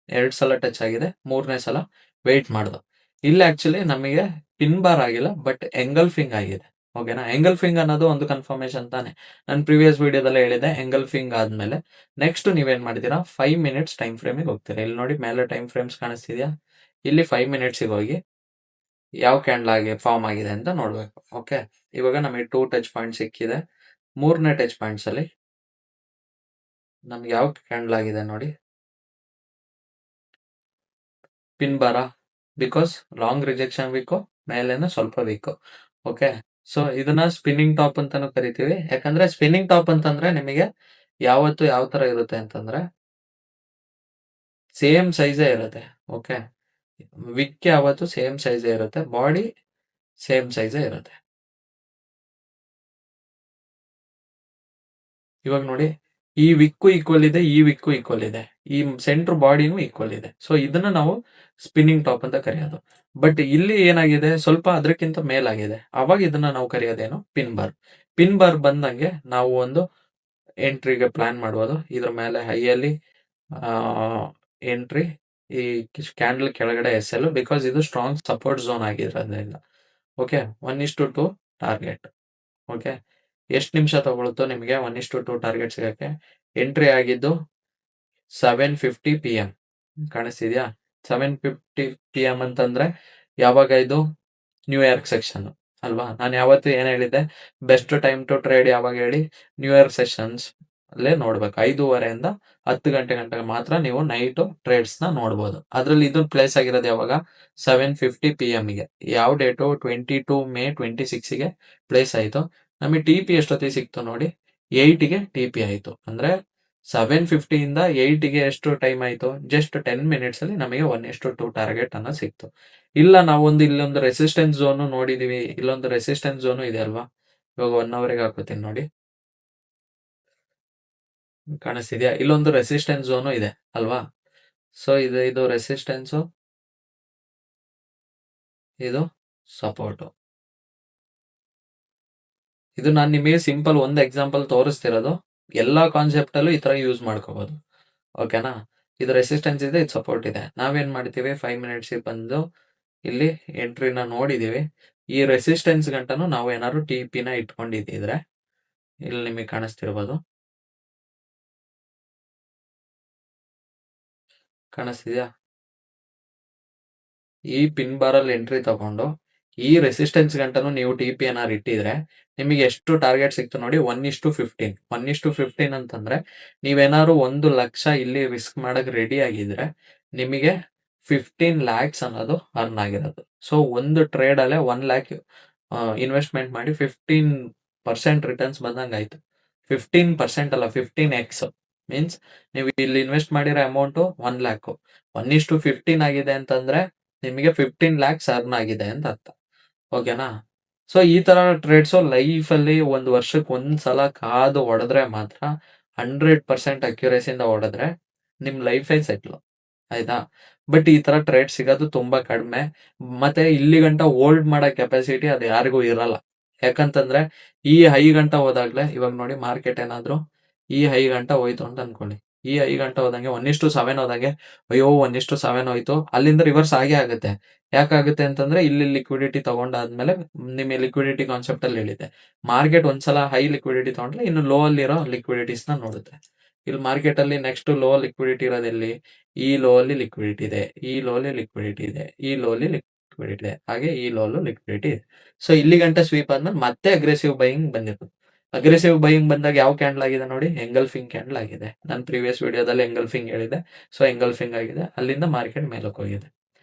2 ಸಲ ಟಚ್ ಆಗಿದೆ, 3ನೇ ಸಲ ವೆಯ್ಟ್ ಮಾಡ್ದು. ಇಲ್ಲಿ ಆಕ್ಚುಲಿ ನಮಗೆ ಪಿನ್ ಬಾರ್ ಆಗಿಲ್ಲ, ಬಟ್ ಎಂಗಲ್ಫಿಂಗ್ ಆಗಿದೆ. ಓಕೆನಾ. ಎಂಗಲ್ಫಿಂಗ್ ಅನ್ನೋದು ಒಂದು ಕನ್ಫರ್ಮೇಶನ್ ತಾನೆ. ನಾನು ಪ್ರಿವಿಯಸ್ ವಿಡಿಯೋದಲ್ಲೇ ಹೇಳಿದೆ, ಎಂಗಲ್ಫಿಂಗ್ ಆದ್ಮೇಲೆ ನೆಕ್ಸ್ಟ್ ನೀವೇನ್ ಮಾಡ್ತೀರಾ, 5 ಮಿನಿಟ್ಸ್ ಟೈಮ್ ಫ್ರೇಮಿಗೆ ಹೋಗ್ತೀರಾ. ಇಲ್ಲಿ ನೋಡಿ ಮೇಲೆ ಟೈಮ್ ಫ್ರೇಮ್ಸ್ ಕಾಣಿಸ್ತಿದ್ಯಾ, ಇಲ್ಲಿ 5 ಮಿನಿಟ್ಸಿಗೆ ಹೋಗಿ ಯಾವ ಕ್ಯಾಂಡಲ್ ಆಗಿ ಫಾರ್ಮ್ ಆಗಿದೆ ಅಂತ ನೋಡ್ಬೇಕು. ಓಕೆ, ಇವಾಗ ನಮಗೆ 2 ಟಚ್ ಪಾಯಿಂಟ್ ಸಿಕ್ಕಿದೆ. 3ನೇ ಟಚ್ ಪಾಯಿಂಟ್ಸ್ ಅಲ್ಲಿ ನಮ್ಗೆ ಯಾವ ಕ್ಯಾಂಡಲ್ ಆಗಿದೆ ನೋಡಿ, ಪಿನ್ ಬಾರ, ಬಿಕಾಸ್ ಲಾಂಗ್ ರಿಜೆಕ್ಷನ್ ವೀಕು, ಮೇಲೇನು ಸ್ವಲ್ಪ ವೀಕು. ಓಕೆ, ಸೊ ಇದನ್ನ ಸ್ಪಿನ್ನಿಂಗ್ ಟಾಪ್ ಅಂತಾನು ಕರಿತೀವಿ. ಯಾಕಂದ್ರೆ ಸ್ಪಿನ್ನಿಂಗ್ ಟಾಪ್ ಅಂತಂದ್ರೆ ನಿಮಗೆ ಯಾವತ್ತು ಯಾವ ತರ ಇರುತ್ತೆ ಅಂತಂದ್ರೆ ಸೇಮ್ ಸೈಜೇ ಇರುತ್ತೆ. ಓಕೆ, ವಿಕ್ ಯಾವತ್ತು ಸೇಮ್ ಸೈಜೇ ಇರುತ್ತೆ, ಬಾಡಿ ಸೇಮ್ ಸೈಜೇ ಇರುತ್ತೆ. ಇವಾಗ ನೋಡಿ, ಈ ವಿಕ್ಕು ಈಕ್ವಲ್ ಇದೆ, ಈ ವಿಕ್ಕು ಈಕ್ವಲ್ ಇದೆ, ಈ ಸೆಂಟ್ರ್ ಬಾಡಿನೂ ಈಕ್ವಲ್ ಇದೆ. ಸೊ ಇದನ್ನ ನಾವು ಸ್ಪಿನ್ನಿಂಗ್ ಟಾಪ್ ಅಂತ ಕರೆಯೋದು. ಬಟ್ ಇಲ್ಲಿ ಏನಾಗಿದೆ, ಸ್ವಲ್ಪ ಅದಕ್ಕಿಂತ ಮೇಲಾಗಿದೆ. ಅವಾಗ ಇದನ್ನ ನಾವು ಕರೆಯೋದೇನು, ಪಿನ್ ಬಾರ್. ಪಿನ್ ಬಾರ್ ಬಂದಂಗೆ ನಾವು ಒಂದು ಎಂಟ್ರಿಗೆ ಪ್ಲಾನ್ ಮಾಡ್ಬೋದು. ಇದ್ರ ಮೇಲೆ ಹೈಯಲ್ಲಿ ಎಂಟ್ರಿ, ಈ ಕ್ಯಾಂಡಲ್ ಕೆಳಗಡೆ ಎಸ್ ಎಲ್, ಬಿಕಾಸ್ ಇದು ಸ್ಟ್ರಾಂಗ್ ಸಪೋರ್ಟ್ ಝೋನ್ ಆಗಿರೋದ್ರಿಂದ. Okay, 1:2 target. ಓಕೆ, ಎಷ್ಟು ನಿಮಿಷ ತಗೊಳುತ್ತೋ ನಿಮಗೆ 1:2 ಟಾರ್ಗೆಟ್ ಸಿಗಕ್ಕೆ. ಎಂಟ್ರಿ ಆಗಿದ್ದು 7:50 PM ಕಾಣಿಸ್ತಿದ್ಯಾ. 7:50 PM ಅಂತಂದ್ರೆ ಯಾವಾಗ ಇದು, ನ್ಯೂ ಇಯರ್ ಸೆಷನ್ ಅಲ್ವಾ. ನಾನು ಯಾವತ್ತು ಏನ್ ಹೇಳಿದ್ದೆ, ಬೆಸ್ಟ್ ಟೈಮ್ ಟು ಟ್ರೇಡ್ ಯಾವಾಗ ಹೇಳಿ, ನ್ಯೂ ಇಯರ್ ಸೆಷನ್ಸ್ ಅಲ್ಲೇ ನೋಡ್ಬೇಕು. 5:30 10 ಗಂಟೆ ಮಾತ್ರ ನೀವು ನೈಟ್ ಟ್ರೇಡ್ಸ್ ನ ನೋಡ್ಬೋದು. ಅದ್ರಲ್ಲಿ ಇದು ಪ್ಲೇಸ್ ಆಗಿರೋದು ಯಾವಾಗ, 7:50 PM ಗೆ. ಯಾವ ಡೇಟು, 22 ಮೇ 26ಗೆ ಪ್ಲೇಸ್ ಆಯ್ತು. ನಮಗೆ ಟಿ ಪಿ ಎಷ್ಟೊತ್ತಿಗೆ ಸಿಕ್ತು ನೋಡಿ, 8ಗೆ ಟಿ ಪಿ ಆಯ್ತು. ಅಂದ್ರೆ 7:50 ಇಂದ 8ಗೆ ಎಷ್ಟು ಟೈಮ್ ಆಯ್ತು, ಜಸ್ಟ್ 10 ಮಿನಿಟ್ಸ್ ಅಲ್ಲಿ ನಮಗೆ 1:2 ಟಾರ್ಗೆಟ್ ಅನ್ನ ಸಿಕ್ತು. ಇಲ್ಲ ನಾವೊಂದು ಇಲ್ಲೊಂದು ರೆಸಿಸ್ಟೆನ್ಸ್ ಝೋನ್ ನೋಡಿದೀವಿ, ಇಲ್ಲೊಂದು ರೆಸಿಸ್ಟೆನ್ಸ್ ಝೋನ್ ಇದೆ ಅಲ್ವಾ. ಇವಾಗ 1 ಅವರ್ಗೆ ಹಾಕೋತೀನಿ ನೋಡಿ, ಕಾಣಿಸ್ತಿದ್ಯಾ, ಇಲ್ಲೊಂದು ರೆಸಿಸ್ಟೆನ್ಸ್ ಝೋನು ಇದೆ ಅಲ್ವಾ. ಸೊ ಇದು ರೆಸಿಸ್ಟೆನ್ಸ್, ಇದು ಸಪೋರ್ಟ್. ಇದು ನಾನು ನಿಮಗೆ ಸಿಂಪಲ್ ಒಂದು ಎಕ್ಸಾಂಪಲ್ ತೋರಿಸ್ತಿರೋದು. ಎಲ್ಲಾ ಕಾನ್ಸೆಪ್ಟ್ ಅಲ್ಲೂ ಈ ತರ ಯೂಸ್ ಮಾಡ್ಕೋಬಹುದು. ಓಕೆನಾ. ಇದು ರೆಸಿಸ್ಟೆನ್ಸ್ ಇದೆ, ಇದು ಸಪೋರ್ಟ್ ಇದೆ. ನಾವೇನ್ ಮಾಡ್ತೀವಿ, 5 ಮಿನಿಟ್ಸ್ ಬಂದು ಇಲ್ಲಿ ಎಂಟ್ರಿನ ನೋಡಿದೀವಿ. ಈ ರೆಸಿಸ್ಟೆನ್ಸ್ ಗಂಟನು ನಾವು ಏನಾದ್ರು ಟಿ ಪಿ ನ ಇಟ್ಕೊಂಡಿದ್ರೆ, ಇಲ್ಲಿ ನಿಮಗೆ ಕಾಣಿಸ್ತಿರ್ಬೋದು, ಕಾಣಿಸ್ತಿದ್ಯಾ. ಈ ಪಿನ್ ಬಾರ್ ಅಲ್ಲಿ ಎಂಟ್ರಿ ತಗೊಂಡು ಈ ರೆಸಿಸ್ಟೆನ್ಸ್ ಗಂಟನು ನೀವು ಟಿ.ಪಿ ಏನಾದ್ರು ಇಟ್ಟಿದ್ರೆ ನಿಮಗೆ ಎಷ್ಟು ಟಾರ್ಗೆಟ್ ಸಿಕ್ತು ನೋಡಿ 1:15. 1:15 ಅಂತಂದ್ರೆ ನೀವೇನಾದ್ರು 1,00,000 ಇಲ್ಲಿ ರಿಸ್ಕ್ ಮಾಡಕ್ ರೆಡಿ ಆಗಿದ್ರೆ ನಿಮಗೆ 15 ಲ್ಯಾಕ್ಸ್ ಅನ್ನೋದು ಅರ್ನ್ ಆಗಿರೋದು. ಸೊ ಒಂದು ಟ್ರೇಡ್ ಅಲ್ಲೇ 1,00,000 ಇನ್ವೆಸ್ಟ್‌ಮೆಂಟ್ ಮಾಡಿ 15% ರಿಟರ್ನ್ಸ್ ಬಂದಂಗಾಯ್ತು. 15% ಅಲ್ಲ 15x ಮೀನ್ಸ್ ನೀವು ಇಲ್ಲಿ ಇನ್ವೆಸ್ಟ್ ಮಾಡಿರೋ ಅಮೌಂಟು 1,00,000 1:15 ಆಗಿದೆ ಅಂತಂದ್ರೆ ನಿಮಗೆ 15 ಲ್ಯಾಕ್ಸ್ ಅರ್ನ್ ಆಗಿದೆ ಅಂತ ಅರ್ಥ. ಓಕೆನಾ? ಸೊ ಈ ತರ ಟ್ರೇಡ್ಸು ಲೈಫಲ್ಲಿ 1 ವರ್ಷಕ್ಕೆ ಒಂದ್ಸಲ ಕಾದು ಹೊಡೆದ್ರೆ ಮಾತ್ರ 100% ಅಕ್ಯುರೇಸಿಯಿಂದ ಹೊಡೆದ್ರೆ ನಿಮ್ ಲೈಫೇ ಸೆಟ್ಲು. ಆಯ್ತಾ? ಬಟ್ ಈ ತರ ಟ್ರೇಡ್ ಸಿಗೋದು ತುಂಬಾ ಕಡಿಮೆ. ಮತ್ತೆ ಇಲ್ಲಿ ಗಂಟ ಹೋಲ್ಡ್ ಮಾಡೋ ಕೆಪಾಸಿಟಿ ಅದು ಯಾರಿಗೂ ಇರಲ್ಲ. ಯಾಕಂತಂದ್ರೆ ಈ ಹೈ ಗಂಟ ಹೋದಾಗ್ಲೇ ಇವಾಗ ನೋಡಿ ಮಾರ್ಕೆಟ್ ಏನಾದ್ರು ಈ ಹೈ ಗಂಟ ಹೋಯ್ತು ಅಂತ ಅನ್ಕೊಳ್ಳಿ. ಈ ಹೈ ಗಂಟ ಹೋದಂಗೆ 1:7 ಹೋದಂಗೆ ಅಯ್ಯೋ 1:7 ಹೋಯ್ತು ಅಲ್ಲಿಂದ ರಿವರ್ಸ್ ಆಗೇ ಆಗುತ್ತೆ. ಯಾಕಾಗುತ್ತೆ ಅಂತಂದ್ರೆ ಇಲ್ಲಿ ಲಿಕ್ವಿಡಿಟಿ ತಗೊಂಡಾದ್ಮೇಲೆ ನಿಮಗೆ ಲಿಕ್ವಿಡಿಟಿ ಕಾನ್ಸೆಪ್ಟ್ ಅಲ್ಲಿ ಹೇಳಿದ್ದೆ. ಮಾರ್ಕೆಟ್ ಒಂದ್ಸಲ ಹೈ ಲಿಕ್ವಿಡಿಟಿ ತಗೊಂಡ್ರೆ ಇನ್ನು ಲೋ ಅಲ್ಲಿರೋ ಲಿಕ್ವಿಡಿಟೀಸ್‌ನ ನೋಡುತ್ತೆ. ಇಲ್ಲಿ ಮಾರ್ಕೆಟ್ ಅಲ್ಲಿ ನೆಕ್ಸ್ಟ್ ಲೋ ಲಿಕ್ವಿಡಿಟಿ ಇರೋದೆಲ್ಲಿ? ಈ ಲೋ ಅಲ್ಲಿ ಲಿಕ್ವಿಡಿಟಿ ಇದೆ. ಈ ಲೋ ಅಲ್ಲಿ ಲಿಕ್ವಿಡಿಟಿ ಇದೆ. ಈ ಲೋ ಅಲ್ಲಿ ಲಿಕ್ವಿಡಿಟಿ ಇದೆ. ಹಾಗೆ ಈ ಲೋ ಅಲ್ಲೂ ಲಿಕ್ವಿಡಿಟಿ ಇದೆ. ಸೊ ಇಲ್ಲಿ ಗಂಟ ಸ್ವೀಪ್ ಆದ್ಮೇಲೆ ಮತ್ತೆ ಅಗ್ರೆಸಿವ್ ಬೈಯಿಂಗ್ ಬಂದಿರ್ತದೆ. ಅಗ್ರೆಸಿವ್ ಬೈಯಿಂಗ್ ಬಂದಾಗ ಯಾವ ಕ್ಯಾಂಡಲ್ ಆಗಿದೆ ನೋಡಿ? ಎಂಗಲ್ಫಿಂಗ್ ಕ್ಯಾಂಡಲ್ ಆಗಿದೆ. ನಾನು ಪ್ರೀವಿಯಸ್ ವಿಡಿಯೋದಲ್ಲಿ ಎಂಗಲ್ಫಿಂಗ್ ಹೇಳಿದೆ. ಸೊ ಎಂಗಲ್ಫಿಂಗ್ ಆಗಿದೆ. ಅಲ್ಲಿಂದ ಮಾರ್ಕೆಟ್ ಮೇಲಕ್ಕೆ ಹೋಗಿದೆ.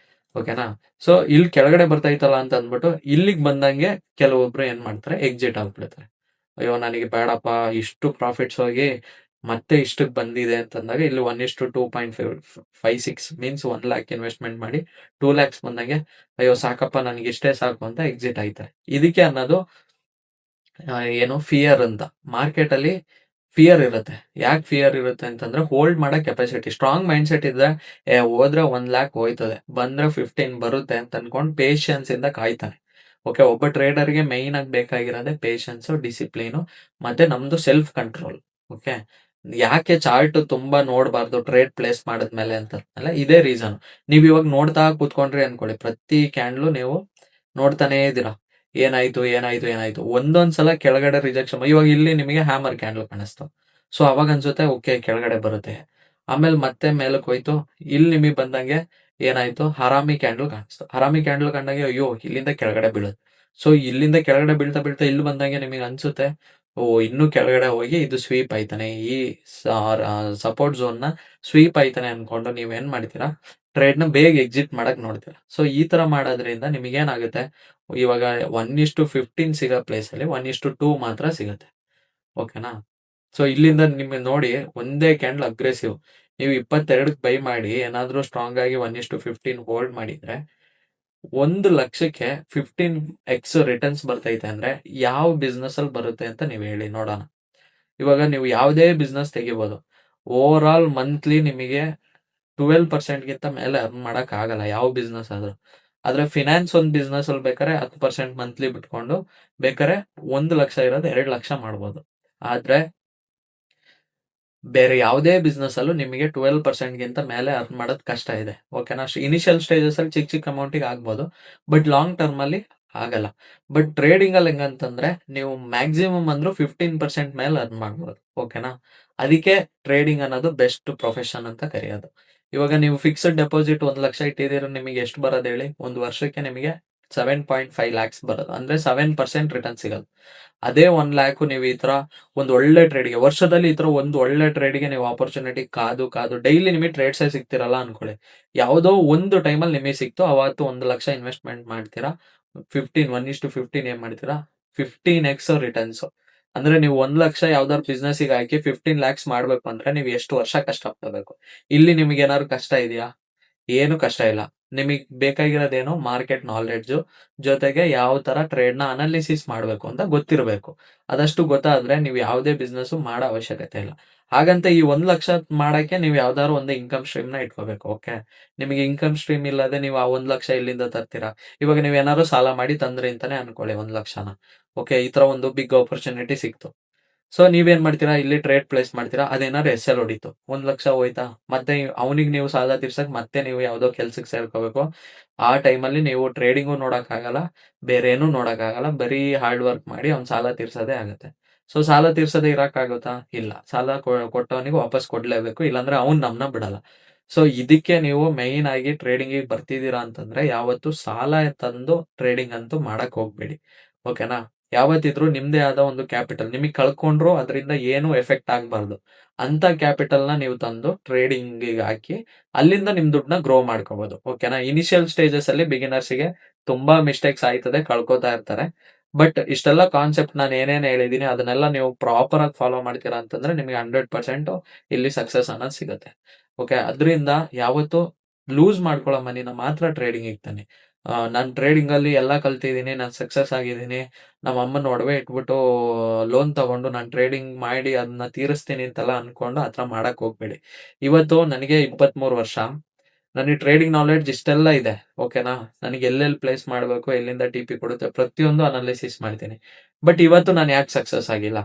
ಓಕೆನಾ? ಸೊ ಇಲ್ಲಿ ಕೆಳಗಡೆ ಬರ್ತೈತಲ್ಲ ಅಂತ ಅಂದ್ಬಿಟ್ಟು ಇಲ್ಲಿಗೆ ಬಂದಂಗೆ ಕೆಲವೊಬ್ರು ಏನ್ ಮಾಡ್ತಾರೆ? ಎಕ್ಸಿಟ್ ಆಗ್ಬಿಡ್ತಾರೆ. ಅಯ್ಯೋ ನನಗೆ ಬೇಡಪ್ಪ ಇಷ್ಟು ಪ್ರಾಫಿಟ್ಸ್ ಹೋಗಿ ಮತ್ತೆ ಇಷ್ಟಕ್ಕೆ ಬಂದಿದೆ ಅಂತಂದಾಗ ಇಲ್ಲಿ 1:2.56 ಮೀನ್ಸ್ 1,00,000 ಇನ್ವೆಸ್ಟ್‌ಮೆಂಟ್ ಮಾಡಿ 2,00,000 ಬಂದಂಗೆ ಅಯ್ಯೋ ಸಾಕಪ್ಪ ನನಗೆ ಇಷ್ಟೇ ಸಾಕು ಅಂತ ಎಕ್ಸಿಟ್ ಆಯ್ತಾರೆ. ಇದಕ್ಕೆ ಅನ್ನೋದು ಏನು ಫಿಯರ್ ಅಂತ. ಮಾರ್ಕೆಟಲ್ಲಿ ಫಿಯರ್ ಇರುತ್ತೆ. ಯಾಕೆ ಫಿಯರ್ ಇರುತ್ತೆ ಅಂತಂದ್ರೆ ಹೋಲ್ಡ್ ಮಾಡೋ ಕೆಪಾಸಿಟಿ. ಸ್ಟ್ರಾಂಗ್ ಮೈಂಡ್‌ಸೆಟ್ ಇದ್ರೆ ಹೋದ್ರೆ 1,00,000 ಹೋಯ್ತದೆ. ಬಂದ್ರೆ 15 ಬರುತ್ತೆ ಅಂತ ಅನ್ಕೊಂಡು ಪೇಷನ್ಸ್ ಇಂದ ಕಾಯ್ತಾನೆ. ಓಕೆ. ಒಬ್ಬ ಟ್ರೇಡರ್‌ಗೆ ಮೇಯ್ನ್ ಆಗಿ ಬೇಕಾಗಿರೋದೇ ಪೇಷನ್ಸ್, ಡಿಸಿಪ್ಲಿನ್ ಮತ್ತೆ ನಮ್ದು ಸೆಲ್ಫ್ ಕಂಟ್ರೋಲ್. ಓಕೆ. ಯಾಕೆ ಚಾರ್ಟ್ ತುಂಬಾ ನೋಡಬಾರ್ದು ಟ್ರೇಡ್ ಪ್ಲೇಸ್ ಮಾಡಿದ್ಮೇಲೆ ಅಂತಂದ್ಮೇಲೆ ಇದೇ ರೀಸನ್. ನೀವು ಇವಾಗ ನೋಡ್ತಾ ಕೂತ್ಕೊಂಡ್ರಿ ಅನ್ಕೊಳ್ಳಿ. ಪ್ರತಿ ಕ್ಯಾಂಡಲ್ ನೀವು ನೋಡ್ತಾನೇ ಇದ್ದೀರಾ. ಏನಾಯ್ತು? ಏನಾಯ್ತು? ಏನಾಯ್ತು? ಒಂದೊಂದ್ ಸಲ ಕೆಳಗಡೆ ರಿಜೆಕ್ಷನ್ ಇವಾಗ ಇಲ್ಲಿ ನಿಮಗೆ ಹ್ಯಾಮರ್ ಕ್ಯಾಂಡಲ್ ಕಾಣಿಸ್ತು. ಸೊ ಅವಾಗ ಅನ್ಸುತ್ತೆ ಓಕೆ ಕೆಳಗಡೆ ಬರುತ್ತೆ. ಆಮೇಲೆ ಮತ್ತೆ ಮೇಲಕ್ಕೆ ಹೋಯ್ತು. ಇಲ್ಲಿ ನಿಮಗೆ ಬಂದಂಗೆ ಏನಾಯ್ತು? ಹರಾಮಿ ಕ್ಯಾಂಡಲ್ ಕಾಣಿಸ್ತು. ಹರಾಮಿ ಕ್ಯಾಂಡಲ್ ಕಂಡಂಗೆ ಅಯ್ಯೋ ಇಲ್ಲಿಂದ ಕೆಳಗಡೆ ಬೀಳುತ್ತೆ. ಸೊ ಇಲ್ಲಿಂದ ಕೆಳಗಡೆ ಬೀಳ್ತಾ ಬೀಳ್ತಾ ಇಲ್ಲಿ ಬಂದಂಗೆ ನಿಮಗೆ ಅನ್ಸುತ್ತೆ ಓಹ್! ಇನ್ನೂ ಕೆಳಗಡೆ ಹೋಗಿ ಇದು ಸ್ವೀಪ್ ಆಯ್ತಾನೆ. ಈ ಸಪೋರ್ಟ್ ಝೋನ್‌ನ ಸ್ವೀಪ್ ಆಯ್ತಾನೆ ಅನ್ಕೊಂಡು ನೀವೇನ್ ಮಾಡ್ತೀರಾ? ಟ್ರೇಡ್‌ನ ಬೇಗ ಎಕ್ಸಿಟ್ ಮಾಡಕ್ ನೋಡ್ತೀರಾ. ಸೊ ಈ ತರ ಮಾಡೋದ್ರಿಂದ ನಿಮಗೇನಾಗುತ್ತೆ? ಇವಾಗ 1:15 ಸಿಗೋ ಪ್ಲೇಸಲ್ಲಿ 1:2 ಮಾತ್ರ ಸಿಗುತ್ತೆ. ಓಕೆನಾ? ಸೊ ಇಲ್ಲಿಂದ ನಿಮಗೆ ನೋಡಿ ಒಂದೇ ಕ್ಯಾಂಡಲ್ ಅಗ್ರೆಸಿವ್. ನೀವು 22ಕ್ಕೆ ಬೈ ಮಾಡಿ ಏನಾದ್ರೂ ಸ್ಟ್ರಾಂಗ್ ಆಗಿ 1:15 ಹೋಲ್ಡ್ ಮಾಡಿದ್ರೆ 1,00,000ಕ್ಕೆ 15x ರಿಟರ್ನ್ಸ್ ಬರ್ತೈತೆ ಅಂದ್ರೆ ಯಾವ ಬಿಸ್ನೆಸ್ ಅಲ್ಲಿ ಬರುತ್ತೆ ಅಂತ ನೀವು ಹೇಳಿ ನೋಡೋಣ. ಇವಾಗ ನೀವು ಯಾವುದೇ ಬಿಸ್ನೆಸ್ ತೆಗಿಬೋದು. ಓವರ್ ಆಲ್ ಮಂತ್ಲಿ ನಿಮಗೆ 12% ಗಿಂತ ಮೇಲೆ ಅರ್ನ್ ಮಾಡಕ್ ಆಗಲ್ಲ ಯಾವ ಬಿಸ್ನೆಸ್ ಆದ್ರೂ. ಆದ್ರೆ ಫಿನಾನ್ಸ್ ಒಂದು ಬಿಸ್ನೆಸ್ ಅಲ್ಲಿ ಬೇಕಾದ್ರೆ 10% ಮಂತ್ಲಿ ಬಿಟ್ಕೊಂಡು ಬೇಕಾದ್ರೆ 1,00,000 ಇರೋದು 2,00,000 ಮಾಡ್ಬೋದು. ಆದ್ರೆ ಬೇರೆ ಯಾವುದೇ ಬಿಸ್ನೆಸ್ ಅಲ್ಲೂ ನಿಮಗೆ 12% ಗಿಂತ ಮೇಲೆ ಅರ್ನ್ ಮಾಡೋದು ಕಷ್ಟ ಇದೆ. ಓಕೆನಾ? ಇನಿಷಿಯಲ್ ಸ್ಟೇಜಸ್ ಅಲ್ಲಿ ಚಿಕ್ಕ ಚಿಕ್ಕ ಅಮೌಂಟಿಗೆ ಆಗ್ಬೋದು. ಬಟ್ ಲಾಂಗ್ ಟರ್ಮ್ ಅಲ್ಲಿ ಆಗಲ್ಲ. ಬಟ್ ಟ್ರೇಡಿಂಗ್ ಅಲ್ಲಿ ಹೆಂಗಂತಂದ್ರೆ ನೀವು ಮ್ಯಾಕ್ಸಿಮಮ್ ಅಂದ್ರೂ 15% ಮೇಲೆ ಅರ್ನ್ ಮಾಡ್ಬೋದು. ಓಕೆನಾ? ಅದಕ್ಕೆ ಟ್ರೇಡಿಂಗ್ ಅನ್ನೋದು ಬೆಸ್ಟ್ ಪ್ರೊಫೆಷನ್ ಅಂತ ಕರೆಯೋದು. ಇವಾಗ ನೀವು ಫಿಕ್ಸ್ಡ್ ಡೆಪಾಸಿಟ್ 1,00,000 ಇಟ್ಟಿದ್ದೀರ ನಿಮಗೆ ಎಷ್ಟು ಬರೋದು ಹೇಳಿ? ಒಂದು ವರ್ಷಕ್ಕೆ ನಿಮಗೆ 7.5 ಲ್ಯಾಕ್ಸ್ ಬರೋದು. ಅಂದ್ರೆ 7% ರಿಟರ್ನ್ ಸಿಗೋದು. ಅದೇ 1,00,000 ನೀವು ಈ ತರ ಒಂದು ಒಳ್ಳೆ ಟ್ರೇಡ್‌ಗೆ ವರ್ಷದಲ್ಲಿ ಈ ತರ ಒಂದು ಒಳ್ಳೆ ಟ್ರೇಡ್‌ಗೆ ನೀವು ಆಪರ್ಚುನಿಟಿ ಕಾದು ಕಾದು ಡೈಲಿ ನಿಮಗೆ ಟ್ರೇಡ್ಸೇ ಸಿಗ್ತಿರಲ್ಲ ಅನ್ಕೊಳ್ಳಿ. ಯಾವುದೋ ಒಂದು ಟೈಮಲ್ಲಿ ನಿಮಗೆ ಸಿಕ್ತು ಅವತ್ತು 1,00,000 ಇನ್ವೆಸ್ಟ್‌ಮೆಂಟ್ ಮಾಡ್ತೀರಾ. 1:15 ಏನ್ ಮಾಡ್ತೀರಾ? 15x returns. ಅಂದ್ರೆ ನೀವು 1,00,000 ಯಾವ್ದಾದ್ರು ಬಿಸ್ನೆಸ್ಸಿಗೆ ಹಾಕಿ 15 ಲ್ಯಾಕ್ಸ್ ಮಾಡ್ಬೇಕು ಅಂದ್ರೆ ನೀವು ಎಷ್ಟು ವರ್ಷ ಕಷ್ಟಪಡಬೇಕು. ಇಲ್ಲಿ ನಿಮಗೇನಾದ್ರು ಕಷ್ಟ ಇದೆಯಾ? ಏನು ಕಷ್ಟ ಇಲ್ಲ. ನಿಮಿಗ್ ಬೇಕಾಗಿರೋದೇನು ಮಾರ್ಕೆಟ್ ನಾಲೆಡ್ಜು, ಜೊತೆಗೆ ಯಾವ ತರ ಟ್ರೇಡ್‌ನ ಅನಾಲಿಸಿಸ್ ಮಾಡ್ಬೇಕು ಅಂತ ಗೊತ್ತಿರಬೇಕು. ಅದಷ್ಟು ಗೊತ್ತಾದ್ರೆ ನೀವು ಯಾವುದೇ ಬಿಸ್ನೆಸ್ಸು ಮಾಡೋ ಅವಶ್ಯಕತೆ ಇಲ್ಲ. ಹಾಗಂತ ಈ 1,00,000 ಮಾಡಕ್ಕೆ ನೀವು ಯಾವ್ದಾದ್ರು ಒಂದು ಇನ್ಕಮ್ ಸ್ಟ್ರೀಮ್‌ನ ಇಟ್ಕೋಬೇಕು. ಓಕೆ. ನಿಮಗೆ ಇನ್ಕಮ್ ಸ್ಟ್ರೀಮ್ ಇಲ್ಲದೆ ನೀವು ಆ 1,00,000 ಎಲ್ಲಿಂದ ತರ್ತೀರಾ? ಇವಾಗ ನೀವೇನಾದ್ರು ಸಾಲ ಮಾಡಿ ತಂದ್ರಿ ಅಂತಾನೆ ಅನ್ಕೊಳ್ಳಿ 1,00,000ನ. ಓಕೆ. ಈ ತರ ಒಂದು ಬಿಗ್ ಆಪರ್ಚುನಿಟಿ ಸಿಕ್ತು. ಸೊ ನೀವೇನ್ ಮಾಡ್ತೀರಾ? ಇಲ್ಲಿ ಟ್ರೇಡ್ ಪ್ಲೇಸ್ ಮಾಡ್ತೀರಾ. ಅದೇನಾದ್ರು ಎಸ್-ಎಲ್ ಹೊಡೀತು. 1,00,000 ಹೋಯ್ತಾ? ಮತ್ತೆ ಅವನಿಗೆ ನೀವು ಸಾಲ ತೀರ್ಸಕ್ ಮತ್ತೆ ನೀವು ಯಾವ್ದೋ ಕೆಲ್ಸಕ್ಕೆ ಸೇರ್ಕೋಬೇಕು. ಆ ಟೈಮಲ್ಲಿ ನೀವು ಟ್ರೇಡಿಂಗು ನೋಡಕ್ಕಾಗಲ್ಲ. ಬೇರೆ ಏನೂ ನೋಡಕ್ಕಾಗಲ್ಲ. ಬರೀ ಹಾರ್ಡ್ ವರ್ಕ್ ಮಾಡಿ ಅವ್ನ್ ಸಾಲ ತೀರ್ಸೋದೇ ಆಗುತ್ತೆ. ಸೊ ಸಾಲ ತೀರ್ಸದೆ ಇರಕ್ಕಾಗುತ್ತಾ? ಇಲ್ಲ. ಸಾಲ ಕೊಟ್ಟವನಿಗೆ ವಾಪಸ್ ಕೊಡ್ಲೇಬೇಕು. ಇಲ್ಲಾಂದ್ರೆ ಅವ್ನು ನಮ್ಮನ್ನ ಬಿಡಲ್ಲ. ಸೊ ಇದಕ್ಕೆ ನೀವು ಮೈನ್ ಆಗಿ ಟ್ರೇಡಿಂಗಿಗೆ ಬರ್ತಿದ್ದೀರಾ ಅಂತಂದ್ರೆ ಯಾವತ್ತು ಸಾಲ ತಂದು ಟ್ರೇಡಿಂಗ್ ಅಂತೂ ಮಾಡಕ್ ಹೋಗ್ಬೇಡಿ. ಓಕೆನಾ? ಯಾವತ್ತಿದ್ರು ನಿಮ್ದೇ ಆದ ಒಂದು ಕ್ಯಾಪಿಟಲ್ ನಿಮಗೆ ಕಳ್ಕೊಂಡ್ರು ಅದರಿಂದ ಏನು ಎಫೆಕ್ಟ್ ಆಗ್ಬಾರ್ದು. ಅಂತ ಕ್ಯಾಪಿಟಲ್‌ನ ನೀವು ತಂದು ಟ್ರೇಡಿಂಗಿಗೆ ಹಾಕಿ ಅಲ್ಲಿಂದ ನಿಮ್ ದುಡ್ಡನ್ನ ಗ್ರೋ ಮಾಡ್ಕೋಬಹುದು. ಓಕೆನಾ? ಇನಿಷಿಯಲ್ ಸ್ಟೇಜಸ್ ಅಲ್ಲಿ ಬಿಗಿನರ್ಸ್‌ಗೆ ತುಂಬಾ ಮಿಸ್ಟೇಕ್ಸ್ ಆಯ್ತದೆ, ಕಳ್ಕೊತಾ ಇರ್ತಾರೆ. ಬಟ್ ಇಷ್ಟೆಲ್ಲ ಕಾನ್ಸೆಪ್ಟ್ ನಾನು ಏನೇನ್ ಹೇಳಿದೀನಿ ಅದನ್ನೆಲ್ಲ ನೀವು ಪ್ರಾಪರ್ ಆಗಿ ಫಾಲೋ ಮಾಡ್ತೀರಾ ಅಂತಂದ್ರೆ ನಿಮಗೆ 100% ಇಲ್ಲಿ ಸಕ್ಸಸ್ ಅನ್ನೋದು ಸಿಗುತ್ತೆ. ಓಕೆ. ಅದ್ರಿಂದ ಯಾವತ್ತು ಲೂಸ್ ಮಾಡ್ಕೊಳ್ಳೋ ಮನಿನ ಮಾತ್ರ ಟ್ರೇಡಿಂಗಿಗೆ ತನ್ನಿ. ನಾನ್ ಟ್ರೇಡಿಂಗಲ್ಲಿ ಎಲ್ಲ ಕಲ್ತಿದ್ದೀನಿ, ನಾನ್ ಸಕ್ಸಸ್ ಆಗಿದ್ದೀನಿ. ನಮ್ಮ ಅಮ್ಮನ ಒಡವೆ ಇಟ್ಬಿಟ್ಟು ಲೋನ್ ತಗೊಂಡು ನಾನು ಟ್ರೇಡಿಂಗ್ ಮಾಡಿ ಅದನ್ನ ತೀರಿಸ್ತೀನಿ ಅಂತೆಲ್ಲ ಅನ್ಕೊಂಡು ಆ ಥರ ಮಾಡಕ್ ಹೋಗ್ಬೇಡಿ. ಇವತ್ತು ನನಗೆ 23 ವರ್ಷ. ನನಗೆ ಟ್ರೇಡಿಂಗ್ ನಾಲೆಡ್ಜ್ ಇಷ್ಟೆಲ್ಲ ಇದೆ. ಓಕೆನಾ? ನನಗೆ ಎಲ್ಲೆಲ್ಲಿ ಪ್ಲೇಸ್ ಮಾಡ್ಬೇಕು, ಎಲ್ಲಿಂದ ಟಿಪಿ ಕೊಡುತ್ತೆ ಪ್ರತಿಯೊಂದು ಅನಾಲಿಸಿಸ್ ಮಾಡ್ತೀನಿ. ಬಟ್ ಇವತ್ತು ನಾನು ಯಾಕೆ ಸಕ್ಸಸ್ ಆಗಿಲ್ಲ?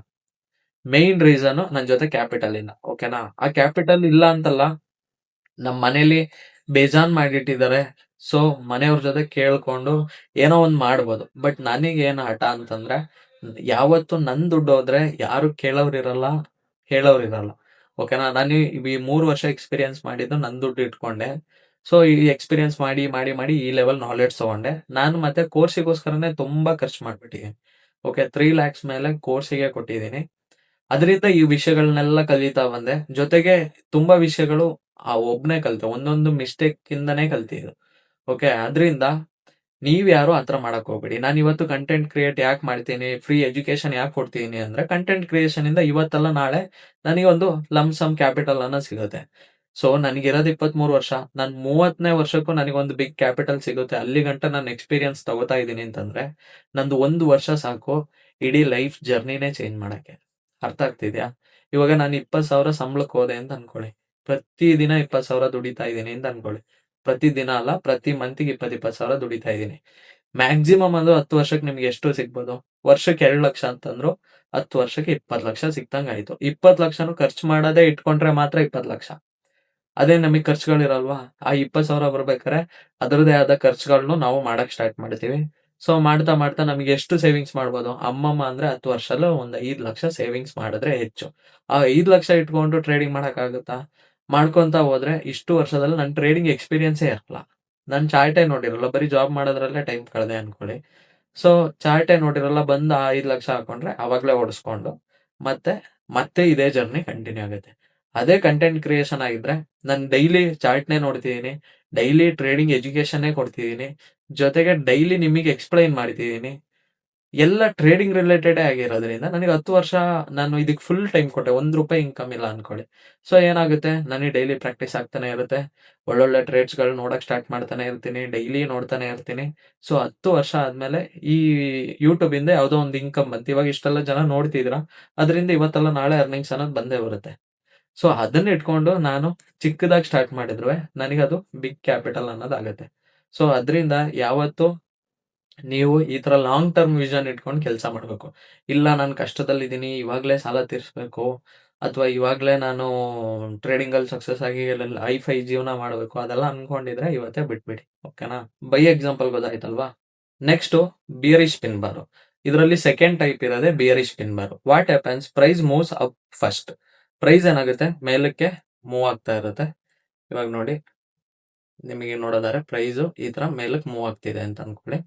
ಮೇನ್ ರೀಸನ್ ನನ್ನ ಜೊತೆ ಕ್ಯಾಪಿಟಲ್ ಇಲ್ಲ. ಓಕೆನಾ? ಆ ಕ್ಯಾಪಿಟಲ್ ಇಲ್ಲ ಅಂತಲ್ಲ, ನಮ್ ಮನೇಲಿ ಬೇಜಾನ್ ಮಾಡಿಟ್ಟಿದ್ದಾರೆ. ಸೊ, ಮನೆಯವ್ರ ಜೊತೆ ಕೇಳ್ಕೊಂಡು ಏನೋ ಒಂದ್ ಮಾಡ್ಬೋದು. ಬಟ್ ನನಗೇನ್ ಹಠ ಅಂತಂದ್ರೆ, ಯಾವತ್ತು ನನ್ ದುಡ್ಡು ಹೋದ್ರೆ ಯಾರು ಕೇಳೋರಿರಲ್ಲ, ಹೇಳೋರಿರಲ್ಲ. ಓಕೆನಾ? ನಾನು ಈ 3 ವರ್ಷ ಎಕ್ಸ್‌ಪೀರಿಯನ್ಸ್ ಮಾಡಿದ್ದು ನನ್ ದುಡ್ಡು ಇಟ್ಕೊಂಡೆ. ಸೊ, ಈ ಎಕ್ಸ್‌ಪೀರಿಯನ್ಸ್ ಮಾಡಿ, ಮಾಡಿ, ಮಾಡಿ ಈ ಲೆವೆಲ್ ನಾಲೆಡ್ಜ್ ತಗೊಂಡೆ. ನಾನು ಮತ್ತೆ ಕೋರ್ಸಿಗೋಸ್ಕರನೇ ತುಂಬಾ ಖರ್ಚು ಮಾಡ್ಬಿಟ್ಟಿದ್ದೀನಿ. ಓಕೆ. 3 ಲ್ಯಾಕ್ಸ್ ಮೇಲೆ ಕೋರ್ಸಿಗೆ ಕೊಟ್ಟಿದ್ದೀನಿ. ಅದರಿಂದ ಈ ವಿಷಯಗಳನ್ನೆಲ್ಲ ಕಲಿತಾ ಬಂದೆ. ಜೊತೆಗೆ ತುಂಬಾ ವಿಷಯಗಳು ಆ ಒಬ್ನೇ ಕಲ್ತೆ. ಒಂದೊಂದು ಮಿಸ್ಟೇಕ್ ಇಂದಾನೇ ಕಲ್ತಿದ್ದು. ಓಕೆ. ಅದ್ರಿಂದ ನೀವ್ಯಾರು ಆ ಥರ ಮಾಡಕ್ ಹೋಗ್ಬೇಡಿ. ನಾನಿವತ್ತು ಕಂಟೆಂಟ್ ಕ್ರಿಯೇಟ್ ಯಾಕ್ ಮಾಡ್ತೀನಿ, ಫ್ರೀ ಎಜುಕೇಷನ್ ಯಾಕ್ ಕೊಡ್ತಿದೀನಿ ಅಂದ್ರೆ, ಕಂಟೆಂಟ್ ಕ್ರಿಯೇಷನ್ ಇಂದ ಇವತ್ತಲ್ಲ ನಾಳೆ ನನಗೊಂದು ಲಂಪ್ ಸಮ್ ಕ್ಯಾಪಿಟಲ್ ಅನ್ನೋದು ಸಿಗುತ್ತೆ. ಸೊ, ನನಗಿರೋದು 23 ವರ್ಷ. ನಾನು 30ನೇ ವರ್ಷಕ್ಕೂ ನನಗೊಂದು ಬಿಗ್ ಕ್ಯಾಪಿಟಲ್ ಸಿಗುತ್ತೆ. ಅಲ್ಲಿಗಂಟ ನಾನು ಎಕ್ಸ್‌ಪೀರಿಯನ್ಸ್ ತಗೋತಾ ಇದ್ದೀನಿ ಅಂತಂದ್ರೆ, ನಂದು 1 ವರ್ಷ ಸಾಕು ಇಡೀ ಲೈಫ್ ಜರ್ನಿನೇ ಚೇಂಜ್ ಮಾಡಕ್ಕೆ. ಅರ್ಥ ಆಗ್ತಿದ್ಯಾ? ಇವಾಗ ನಾನು 20,000 ಸಂಬಳಕ್ಕೆ ಹೋದೆ ಅಂತ ಅನ್ಕೊಳ್ಳಿ. ಪ್ರತಿ ದಿನ 20,000 ದುಡಿತಾ ಇದ್ದೀನಿ ಅಂತ ಅನ್ಕೊಳ್ಳಿ. ಪ್ರತಿ ದಿನ ಅಲ್ಲ, ಪ್ರತಿ ಮಂತಿಗೆ 20,000 ದುಡಿತಾ ಇದ್ದೀನಿ. ಮ್ಯಾಕ್ಸಿಮಮ್ ಅಂದ್ರು 10 ವರ್ಷಕ್ಕೆ ನಿಮ್ಗೆ ಎಷ್ಟು ಸಿಗ್ಬೋದು? ವರ್ಷಕ್ಕೆ 2,00,000 ಅಂತಂದ್ರು 10 ವರ್ಷಕ್ಕೆ 20,00,000 ಸಿಕ್ದಂಗಾಯ್ತು. 20,00,000ನು ಖರ್ಚು ಮಾಡದೇ ಇಟ್ಕೊಂಡ್ರೆ ಮಾತ್ರ 20,00,000. ಅದೇ ನಮಿಗ್ ಖರ್ಚುಗಳಿರಲ್ವಾ? ಆ 20,000 ಬರ್ಬೇಕಾರೆ ಅದರದೇ ಆದ ಖರ್ಚುಗಳ್ನು ನಾವು ಮಾಡಕ್ ಸ್ಟಾರ್ಟ್ ಮಾಡ್ತೀವಿ. ಸೊ, ಮಾಡ್ತಾ, ಮಾಡ್ತಾ ನಮಗೆ ಎಷ್ಟು ಸೇವಿಂಗ್ಸ್ ಮಾಡ್ಬೋದು? ಅಮ್ಮಮ್ಮ ಅಂದ್ರೆ 10 ವರ್ಷದಲ್ಲಿ ಒಂದು 5,00,000 ಸೇವಿಂಗ್ಸ್ ಮಾಡಿದ್ರೆ ಹೆಚ್ಚು. ಆ 5,00,000 ಇಟ್ಕೊಂಡು ಟ್ರೇಡಿಂಗ್ ಮಾಡಕ್ಕಾಗುತ್ತಾ? ಮಾಡ್ಕೊಂತ ಹೋದ್ರೆ ಇಷ್ಟು ವರ್ಷದಲ್ಲಿ ನನ್ ಟ್ರೇಡಿಂಗ್ ಎಕ್ಸ್‌ಪೀರಿಯನ್ಸೇ ಇರಲ್ಲ. ನಾನ್ ಚಾರ್ಟೇ ನೋಡಿರಲ್ಲ. ಬರೀ ಜಾಬ್ ಮಾಡೋದ್ರಲ್ಲೇ ಟೈಮ್ ಕಳ್ದೆ ಅನ್ಕೊಳ್ಳಿ. ಸೊ, ಚಾರ್ಟೇ ನೋಡಿರಲ್ಲ. ಬಂದು ಆ 5,00,000 ಹಾಕೊಂಡ್ರೆ ಅವಾಗ್ಲೇ ಹೊಡ್ಸ್ಕೊಂಡು ಮತ್ತೆ, ಮತ್ತೆ ಇದೇ ಜರ್ನಿ ಕಂಟಿನ್ಯೂ ಆಗುತ್ತೆ. ಅದೇ ಕಂಟೆಂಟ್ ಕ್ರಿಯೇಷನ್ ಆಗಿದ್ರೆ ನಾನು ಡೈಲಿ ಚಾರ್ಟ್‌ನೇ ನೋಡ್ತಿದೀನಿ. ಡೈಲಿ ಟ್ರೇಡಿಂಗ್ ಎಜುಕೇಷನ್ನೇ ಕೊಡ್ತಿದೀನಿ. ಜೊತೆಗೆ ಡೈಲಿ ನಿಮಿಗೆ ಎಕ್ಸ್‌ಪ್ಲೈನ್ ಮಾಡ್ತಿದೀನಿ. ಎಲ್ಲ ಟ್ರೇಡಿಂಗ್ ರಿಲೇಟೆಡೇ ಆಗಿರೋದ್ರಿಂದ ನನಗೆ 10 ವರ್ಷ ನಾನು ಇದಕ್ಕೆ ಫುಲ್ ಟೈಮ್ ಕೊಟ್ಟೆ. ₹1 ಇನ್ಕಮ್ ಇಲ್ಲ ಅನ್ಕೊಳ್ಳಿ. ಸೊ, ಏನಾಗುತ್ತೆ ನನಗೆ ಡೈಲಿ ಪ್ರಾಕ್ಟೀಸ್ ಆಗ್ತಾನೆ ಇರುತ್ತೆ. ಒಳ್ಳೊಳ್ಳೆ ಟ್ರೇಡ್ಸ್‌ಗಳು ನೋಡಕ್ ಸ್ಟಾರ್ಟ್ ಮಾಡ್ತಾನೆ ಇರ್ತೀನಿ. ಡೈಲಿ ನೋಡ್ತಾನೆ ಇರ್ತೀನಿ. ಸೊ, 10 ವರ್ಷ ಆದ್ಮೇಲೆ ಈ ಯೂಟ್ಯೂಬಿಂದ ಯಾವುದೋ ಒಂದು ಇನ್ಕಮ್ ಬಂತು. ಇವಾಗ ಇಷ್ಟೆಲ್ಲ ಜನ ನೋಡ್ತಿದೀರಾ. ಅದರಿಂದ ಇವತ್ತಲ್ಲ ನಾಳೆ ಅರ್ನಿಂಗ್ಸ್ ಅನ್ನೋದು ಬಂದೇ ಬರುತ್ತೆ. ಸೊ, ಅದನ್ನ ಇಟ್ಕೊಂಡು ನಾನು ಚಿಕ್ಕದಾಗಿ ಸ್ಟಾರ್ಟ್ ಮಾಡಿದ್ರುವೆ ನನಗದು ಬಿಗ್ ಕ್ಯಾಪಿಟಲ್ ಅನ್ನೋದಾಗತ್ತೆ. ಸೊ, ಅದ್ರಿಂದ ಯಾವತ್ತು ನೀವು ಈ ತರ ಲಾಂಗ್ ಟರ್ಮ್ ವಿಷನ್ ಇಟ್ಕೊಂಡು ಕೆಲಸ ಮಾಡ್ಬೇಕು. ಇಲ್ಲ ನಾನು ಕಷ್ಟದಲ್ಲಿದ್ದೀನಿ, ಇವಾಗ್ಲೇ ಸಾಲ ತೀರಿಸ್ಬೇಕು ಅಥವಾ ಇವಾಗ್ಲೇ ನಾನು ಟ್ರೇಡಿಂಗಲ್ಲಿ ಸಕ್ಸಸ್ ಆಗಿ ಹೈ-ಫೈ ಜೀವನ ಮಾಡ್ಬೇಕು ಅದೆಲ್ಲ ಅನ್ಕೊಂಡಿದ್ರೆ ಇವತ್ತೇ ಬಿಟ್ಬಿಡಿ. ಓಕೆನಾ? ಬೈ ಎಕ್ಸಾಂಪಲ್ ಗೊತ್ತಾಯ್ತಲ್ವಾ? Next bearish pin bar. ಇದರಲ್ಲಿ ಸೆಕೆಂಡ್ ಟೈಪ್ ಇರೋದೇ bearish pin bar. What happens? Price moves up first. Price ಏನಾಗುತ್ತೆ ಮೇಲಕ್ಕೆ ಮೂವ್ ಆಗ್ತಾ ಇರುತ್ತೆ. ಇವಾಗ ನೋಡಿ ನಿಮಗೆ ನೋಡೋದಾದ್ರೆ ಪ್ರೈಸು ಈ ತರ ಮೇಲಕ್ಕೆ ಮೂವ್ ಆಗ್ತಿದೆ ಅಂತ ಅನ್ಕೊಳ್ಳಿ.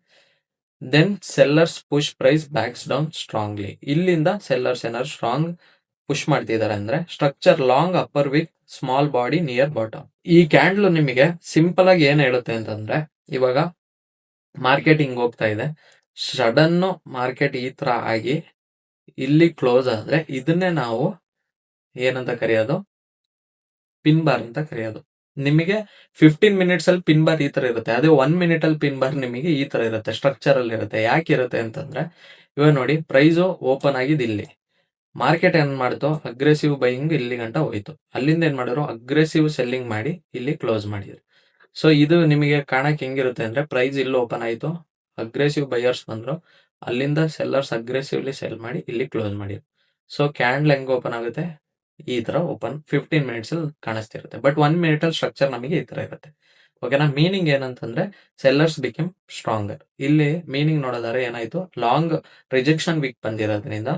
Then sellers push price backs down strongly. ಇಲ್ಲಿಂದ ಸೆಲ್ಲರ್ಸ್ ಏನಾದ್ರು ಸ್ಟ್ರಾಂಗ್ ಪುಷ್ ಮಾಡ್ತಿದ್ದಾರೆ ಅಂದ್ರೆ structure long upper with small body near bottom. ಈ ಕ್ಯಾಂಡ್ಲು ನಿಮಗೆ ಸಿಂಪಲ್ ಆಗಿ ಏನ್ ಹೇಳುತ್ತೆ ಅಂತಂದ್ರೆ, ಇವಾಗ ಮಾರ್ಕೆಟ್ ಹಿಂಗ್ ಹೋಗ್ತಾ ಇದೆ. ಸಡನ್ ಮಾರ್ಕೆಟ್ ಈ ತರ ಆಗಿ ಇಲ್ಲಿ ಕ್ಲೋಸ್ ಆದ್ರೆ ಇದನ್ನೇ ನಾವು ಏನಂತ ಕರೆಯೋದು? ಪಿನ್ ಬಾರ್ ಅಂತ ಕರೆಯೋದು. ನಿಮಗೆ 15 ಮಿನಿಟ್ಸ್ ಅಲ್ಲಿ ಪಿನ್ ಬಾರ್ ಈ ತರ ಇರುತ್ತೆ. ಅದೇ 1 ಮಿನಿಟ್ ಅಲ್ಲಿ ಪಿನ್ ಬಾರ್ ನಿಮಗೆ ಈ ತರ ಇರುತ್ತೆ. ಸ್ಟ್ರಕ್ಚರ್ ಅಲ್ಲಿ ಇರುತ್ತೆ. ಯಾಕಿರುತ್ತೆ ಅಂತಂದ್ರೆ, ಇವಾಗ ನೋಡಿ ಪ್ರೈಸು ಓಪನ್ ಆಗಿದ್ದು ಇಲ್ಲಿ. ಮಾರ್ಕೆಟ್ ಏನ್ ಮಾಡ್ತು? ಅಗ್ರೆಸಿವ್ ಬೈಯಿಂಗ್ ಇಲ್ಲಿ ಗಂಟ ಹೋಯ್ತು. ಅಲ್ಲಿಂದ ಏನ್ ಮಾಡಿದ್ರು? ಅಗ್ರೆಸಿವ್ ಸೆಲ್ಲಿಂಗ್ ಮಾಡಿ ಇಲ್ಲಿ ಕ್ಲೋಸ್ ಮಾಡಿದ್ರು. ಸೊ, ಇದು ನಿಮಗೆ ಕಾಣಕ್ಕೆ ಹೆಂಗಿರುತ್ತೆ ಅಂದ್ರೆ ಪ್ರೈಸ್ ಇಲ್ಲಿ ಓಪನ್ ಆಯ್ತು. ಅಗ್ರೆಸಿವ್ ಬೈಯರ್ಸ್ ಬಂದ್ರು. ಅಲ್ಲಿಂದ ಸೆಲ್ಲರ್ಸ್ ಅಗ್ರೆಸಿವ್ಲಿ ಸೆಲ್ ಮಾಡಿ ಇಲ್ಲಿ ಕ್ಲೋಸ್ ಮಾಡಿದ್ರು. ಸೊ, ಕ್ಯಾಂಡಲ್ ಹೆಂಗ್ ಓಪನ್ ಆಗುತ್ತೆ? ಈ ತರ ಓಪನ್ 15 ಮಿನಿಟ್ಸ್ ಅಲ್ಲಿ ಕಾಣಿಸ್ತಿರುತ್ತೆ. ಬಟ್ 1 ಮಿನಿಟ್ ಅಲ್ಲಿ ಸ್ಟ್ರಕ್ಚರ್ ನಮಗೆ ಈ ತರ ಇರುತ್ತೆ. ಓಕೆನಾ? ಮೀನಿಂಗ್ ಏನಂತಂದ್ರೆ ಸೆಲ್ಲರ್ಸ್ ಬಿಕಮ್ ಸ್ಟ್ರಾಂಗರ್. ಇಲ್ಲಿ ಮೀನಿಂಗ್ ನೋಡೋದಾದ್ರೆ ಏನಾಯ್ತು? ಲಾಂಗ್ ರಿಜೆಕ್ಷನ್ ವೀಕ್ ಬಂದಿರೋದ್ರಿಂದ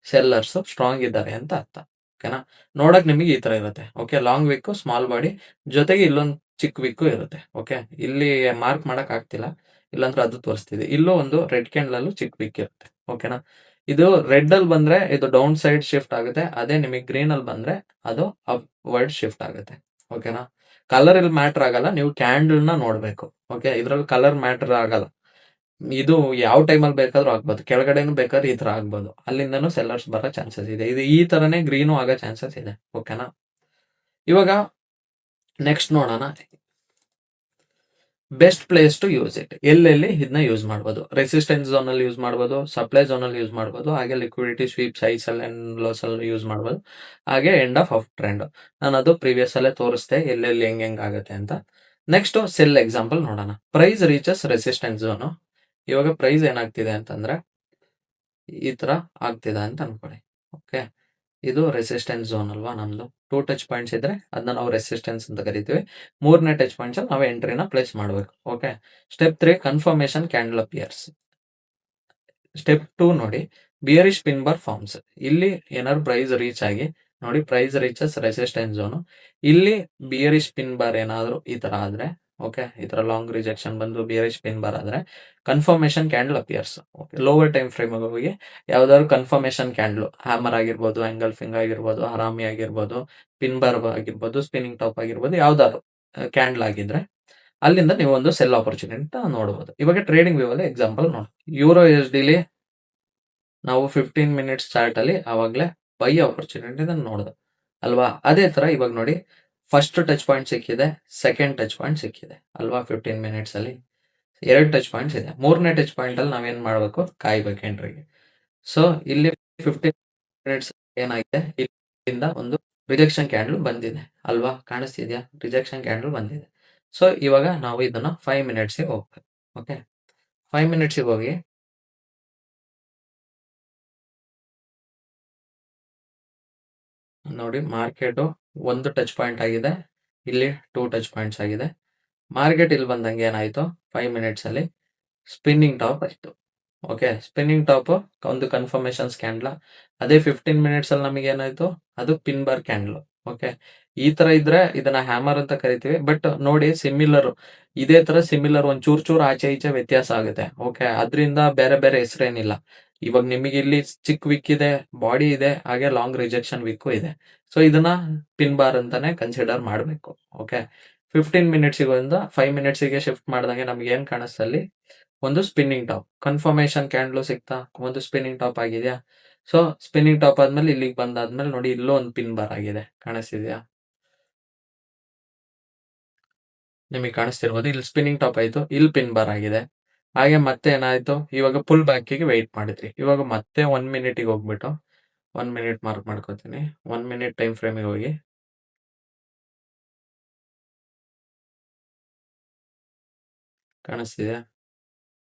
ಸೆಲ್ಲರ್ಸ್ ಸ್ಟ್ರಾಂಗ್ ಇದ್ದಾರೆ ಅಂತ ಅರ್ಥ. ಓಕೆನಾ. ನೋಡಕ್ ನಿಮಗೆ ಈ ತರ ಇರುತ್ತೆ. Okay, long wick, small body, ಜೊತೆಗೆ ಇಲ್ಲೊಂದು ಚಿಕ್ಕ ವಿಕ್ಕು ಇರುತ್ತೆ. ಓಕೆ, ಇಲ್ಲಿ ಮಾರ್ಕ್ ಮಾಡಕ್ ಆಗ್ತಿಲ್ಲ, ಇಲ್ಲಾಂದ್ರೆ ಅದು ತೋರಿಸ್ತಿದೆ. ಇಲ್ಲೂ ಒಂದು ರೆಡ್ ಕ್ಯಾಂಡಲ್ ಅಲ್ಲೂ ಚಿಕ್ಕ ವಿಕ್ ಇರುತ್ತೆ. ಓಕೆನಾ. ಇದು ರೆಡ್ ಅಲ್ಲಿ ಬಂದ್ರೆ ಇದು ಡೌನ್ ಸೈಡ್ ಶಿಫ್ಟ್ ಆಗುತ್ತೆ. ಅದೇ ನಿಮಗೆ ಗ್ರೀನ್ ಅಲ್ಲಿ ಬಂದ್ರೆ ಅದು ಅಪ್ ವರ್ಡ್ ಶಿಫ್ಟ್ ಆಗುತ್ತೆ. ಓಕೆನಾ. ಕಲರ್ ಇಲ್ಲಿ ಮ್ಯಾಟರ್ ಆಗಲ್ಲ, ನೀವು ಕ್ಯಾಂಡಲ್ ನ ನೋಡ್ಬೇಕು. ಓಕೆ, ಇದ್ರಲ್ಲಿ ಕಲರ್ ಮ್ಯಾಟರ್ ಆಗಲ್ಲ. ಇದು ಯಾವ ಟೈಮಲ್ಲಿ ಬೇಕಾದ್ರೂ ಆಗ್ಬೋದು. ಕೆಳಗಡೆನೂ ಬೇಕಾದ್ರೆ ಈ ತರ ಆಗ್ಬೋದು. ಅಲ್ಲಿಂದನೂ ಸೆಲ್ಲರ್ಸ್ ಬರೋ ಚಾನ್ಸಸ್ ಇದೆ. ಇದು ಈ ತರನೇ ಗ್ರೀನು ಆಗೋ ಚಾನ್ಸಸ್ ಇದೆ. ಓಕೆನಾ. ಇವಾಗ ನೆಕ್ಸ್ಟ್ ನೋಡೋಣ, best place to use it. ಎಲ್ಲೆಲ್ಲಿ ಇದನ್ನ ಯೂಸ್ ಮಾಡ್ಬೋದು. ರೆಸಿಸ್ಟೆನ್ಸ್ ಝೋನ್ ಅಲ್ಲಿ ಯೂಸ್ ಮಾಡ್ಬೋದು, ಸಪ್ಲೈ ಝೋನ್ ಅಲ್ಲಿ ಯೂಸ್ ಮಾಡ್ಬೋದು, ಹಾಗೆ ಲಿಕ್ವಿಡಿಟಿ ಸ್ವೀಪ್ ಸೈಸ್ ಅಲ್ಲಿ ಅಂಡ್ ಲಾಸ್ ಅಲ್ಲಿ ಯೂಸ್ ಮಾಡ್ಬೋದು, ಹಾಗೆ ಎಂಡ್ ಆಫ್ ಟ್ರೆಂಡ್. ನಾನು ಅದು ಪ್ರೀವಿಯಸ್ ಅಲ್ಲೇ ತೋರಿಸ್ತೆ ಎಲ್ಲೆಲ್ಲಿ ಹೆಂಗ್ ಆಗುತ್ತೆ ಅಂತ. ನೆಕ್ಸ್ಟ್ ಸೆಲ್ ಎಕ್ಸಾಂಪಲ್ ನೋಡೋಣ. Price reaches resistance zone. ಇವಾಗ ಪ್ರೈಸ್ ಏನಾಗ್ತಿದೆ ಅಂತಂದ್ರೆ ಈ ತರ ಆಗ್ತಿದೆ ಅಂತ ಅನ್ಕೊಳ್ಳಿ. ಓಕೆ, ಇದು ರೆಸಿಸ್ಟೆನ್ಸ್ ಝೋನ್ ಅಲ್ವಾ ನಮ್ದು. 2 ಟಚ್ ಪಾಯಿಂಟ್ಸ್ ಇದ್ರೆ ಅದನ್ನ ನಾವು ರೆಸಿಸ್ಟೆನ್ಸ್ ಅಂತ ಕರಿತೀವಿ. 3ನೇ ಟಚ್ ಪಾಯಿಂಟ್ಸ್ ಅಲ್ಲಿ ನಾವು ಎಂಟ್ರಿನ ಪ್ಲೇಸ್ ಮಾಡಬೇಕು. Okay, step 3 confirmation candle appears. Step 2 ನೋಡಿ, ಬಿಯರಿಶ್ ಪಿನ್ ಬಾರ್ ಫಾರ್ಮ್ಸ್. ಇಲ್ಲಿ ಏನಾದ್ರು ಪ್ರೈಸ್ ರೀಚ್ ಆಗಿ ನೋಡಿ, ಪ್ರೈಸ್ ರೀಚಸ್ ರೆಸಿಸ್ಟೆನ್ಸ್ ಝೋನ್. ಇಲ್ಲಿ ಬಿಯರಿಶ್ ಪಿನ್ ಬಾರ್ ಏನಾದ್ರು ಈ ತರ ಆದ್ರೆ, ಓಕೆ, ಈ ತರ ಲಾಂಗ್ ರಿಜೆಕ್ಷನ್ ಬಂದು ಬಿಯರಿಶ್ ಪಿನ್ ಬಾರ್ ಆದ್ರೆ confirmation candle appears. Lower time frame ಹೋಗಿ ಯಾವ್ದಾದ್ರು ಕನ್ಫರ್ಮೇಶನ್ ಕ್ಯಾಂಡಲ್, ಹ್ಯಾಮರ್ ಆಗಿರ್ಬೋದು, ಎಂಗಲ್ಫಿಂಗ್ ಆಗಿರ್ಬೋದು, ಹರಾಮಿ ಆಗಿರ್ಬೋದು, ಪಿನ್ ಬಾರ್ ಆಗಿರ್ಬೋದು, ಸ್ಪಿನ್ನಿಂಗ್ ಟಾಪ್ ಆಗಿರ್ಬೋದು, ಯಾವ್ದಾದ್ರು ಕ್ಯಾಂಡಲ್ ಆಗಿದ್ರೆ ಅಲ್ಲಿಂದ ನೀವು ಒಂದು ಸೆಲ್ ಆಪರ್ಚುನಿಟಿ ನೋಡಬಹುದು. ಇವಾಗ ಟ್ರೇಡಿಂಗ್ ವ್ಯೂ ಅಲ್ಲಿ ಎಕ್ಸಾಂಪಲ್ ನೋಡಿ. ಯೂರೋ ಎಸ್ ಡಿಲಿ ನಾವು 15 ಮಿನಿಟ್ಸ್ ಚಾರ್ಟ್ ಅಲ್ಲಿ ಆವಾಗಲೇ ಬೈ ಆಪರ್ಚುನಿಟಿ ನೋಡಿದೆ ಅಲ್ವಾ. ಅದೇ ತರ ಇವಾಗ ನೋಡಿ, ಫಸ್ಟ್ ಟಚ್ ಪಾಯಿಂಟ್ ಸಿಕ್ಕಿದೆ, ಸೆಕೆಂಡ್ ಟಚ್ ಪಾಯಿಂಟ್ ಸಿಕ್ಕಿದೆ ಅಲ್ವಾ. 15 ಮಿನಿಟ್ಸ್ ಅಲ್ಲಿ 2 ಟಚ್ ಪಾಯಿಂಟ್ಸ್ ಇದೆ. 3ನೇ ಟಚ್ ಪಾಯಿಂಟ್ ಅಲ್ಲಿ ನಾವೇನ್ ಮಾಡ್ಬೇಕು, ಕಾಯ್ಬೇಕು ಎಂಟ್ರಿಗೆ. ಸೊ ಇಲ್ಲಿ 15 ಮಿನಿಟ್ಸ್ ಏನಾಗಿದೆ, ಇಲ್ಲಿಂದ ಒಂದು ರಿಜೆಕ್ಷನ್ ಕ್ಯಾಂಡಲ್ ಬಂದಿದೆ ಅಲ್ವಾ, ಕಾಣಿಸ್ತಿದ್ಯಾ, ರಿಜೆಕ್ಷನ್ ಕ್ಯಾಂಡಲ್ ಬಂದಿದೆ. ಸೊ ಇವಾಗ ನಾವು ಇದನ್ನ 5 ಮಿನಿಟ್ಸ್ ಹೋಗ್ಬೇಕು. ಓಕೆ, 5 ಮಿನಿಟ್ಸ್ ಹೋಗಿ ನೋಡಿ, ಮಾರ್ಕೆಟ್ ಒಂದು ಟಚ್ ಪಾಯಿಂಟ್ ಆಗಿದೆ, ಇಲ್ಲಿ 2 ಟಚ್ ಪಾಯಿಂಟ್ಸ್ ಆಗಿದೆ. ಮಾರ್ಕೆಟ್ ಇಲ್ಲಿ ಬಂದಂಗೆ ಏನಾಯ್ತು, 5 ಮಿನಿಟ್ಸ್ ಅಲ್ಲಿ ಸ್ಪಿನ್ನಿಂಗ್ ಟಾಪ್ ಆಯ್ತು. ಓಕೆ, ಸ್ಪಿನ್ನಿಂಗ್ ಟಾಪ್ ಒಂದು ಕನ್ಫರ್ಮೇಶನ್ ಕ್ಯಾಂಡಲ್. ಅದೇ 15 ಮಿನಿಟ್ಸ್ ಅಲ್ಲಿ ನಮಗೆ ಏನಾಯ್ತು, ಅದು ಪಿನ್ ಬಾರ್ ಕ್ಯಾಂಡಲ್. ಓಕೆ, ಈ ತರ ಇದ್ರೆ ಇದನ್ನ ಹ್ಯಾಮರ್ ಅಂತ ಕರಿತೀವಿ. ಬಟ್ ನೋಡಿ, ಸಿಮಿಲರ್, ಇದೇ ತರ ಸಿಮಿಲರ್ ಒಂದ್ ಚೂರ್ ಆಚೆ ಈಚೆ ವ್ಯತ್ಯಾಸ ಆಗುತ್ತೆ. ಓಕೆ, ಅದರಿಂದ ಬೇರೆ ಬೇರೆ ಹೆಸರೇನಿಲ್ಲ. ಇವಾಗ ನಿಮಗೆ ಇಲ್ಲಿ ಚಿಕ್ ವಿಕ್ ಇದೆ, ಬಾಡಿ ಇದೆ, ಹಾಗೆ ಲಾಂಗ್ ರಿಜೆಕ್ಷನ್ ವಿಕ್ ಇದೆ. ಸೊ ಇದನ್ನ ಪಿನ್ ಬಾರ್ ಅಂತಾನೆ ಕನ್ಸಿಡರ್ ಮಾಡಬೇಕು. ಓಕೆ, 15 ಮಿನಿಟ್ಸ್ 5 ಮಿನಿಟ್ಸ್ ಗೆ ಶಿಫ್ಟ್ ಮಾಡಿದಂಗೆ ನಮ್ಗೆ ಏನ್ ಕಾಣಿಸ್ತಲ್ಲಿ, ಒಂದು ಸ್ಪಿನ್ನಿಂಗ್ ಟಾಪ್ ಕನ್ಫರ್ಮೇಶನ್ ಕ್ಯಾಂಡಲ್ ಸಿಗ್ತಾ, ಒಂದು ಸ್ಪಿನ್ನಿಂಗ್ ಟಾಪ್ ಆಗಿದೆಯಾ. ಸೊ ಸ್ಪಿನ್ನಿಂಗ್ ಟಾಪ್ ಆದ್ಮೇಲೆ ಇಲ್ಲಿಗೆ ಬಂದಾದ್ಮೇಲೆ ನೋಡಿ, ಇಲ್ಲೂ ಒಂದು ಪಿನ್ ಬಾರ್ ಆಗಿದೆ, ಕಾಣಿಸ್ತಿದ್ಯಾ, ನಿಮಗೆ ಕಾಣಿಸ್ತಿರ್ಬೋದು. ಇಲ್ಲಿ ಸ್ಪಿನ್ನಿಂಗ್ ಟಾಪ್ ಆಯ್ತು, ಇಲ್ಲಿ ಪಿನ್ ಬಾರ್ ಆಗಿದೆ. ಹಾಗೆ ಮತ್ತೆ ಏನಾಯ್ತು, ಇವಾಗ ಫುಲ್ ಬ್ಯಾಕಿಗೆ ವೆಯ್ಟ್ ಮಾಡಿದ್ರಿ. ಇವಾಗ ಮತ್ತೆ 1 ಮಿನಿಟಿಗೆ ಹೋಗ್ಬಿಟ್ಟು 1 ಮಿನಿಟ್ ಮಾರ್ಕ್ ಮಾಡ್ಕೋತೀನಿ. 1 ಮಿನಿಟ್ ಟೈಮ್ ಫ್ರೇಮಿಗೆ ಹೋಗಿ ಕಾಣಿಸ್ತಿದೆ.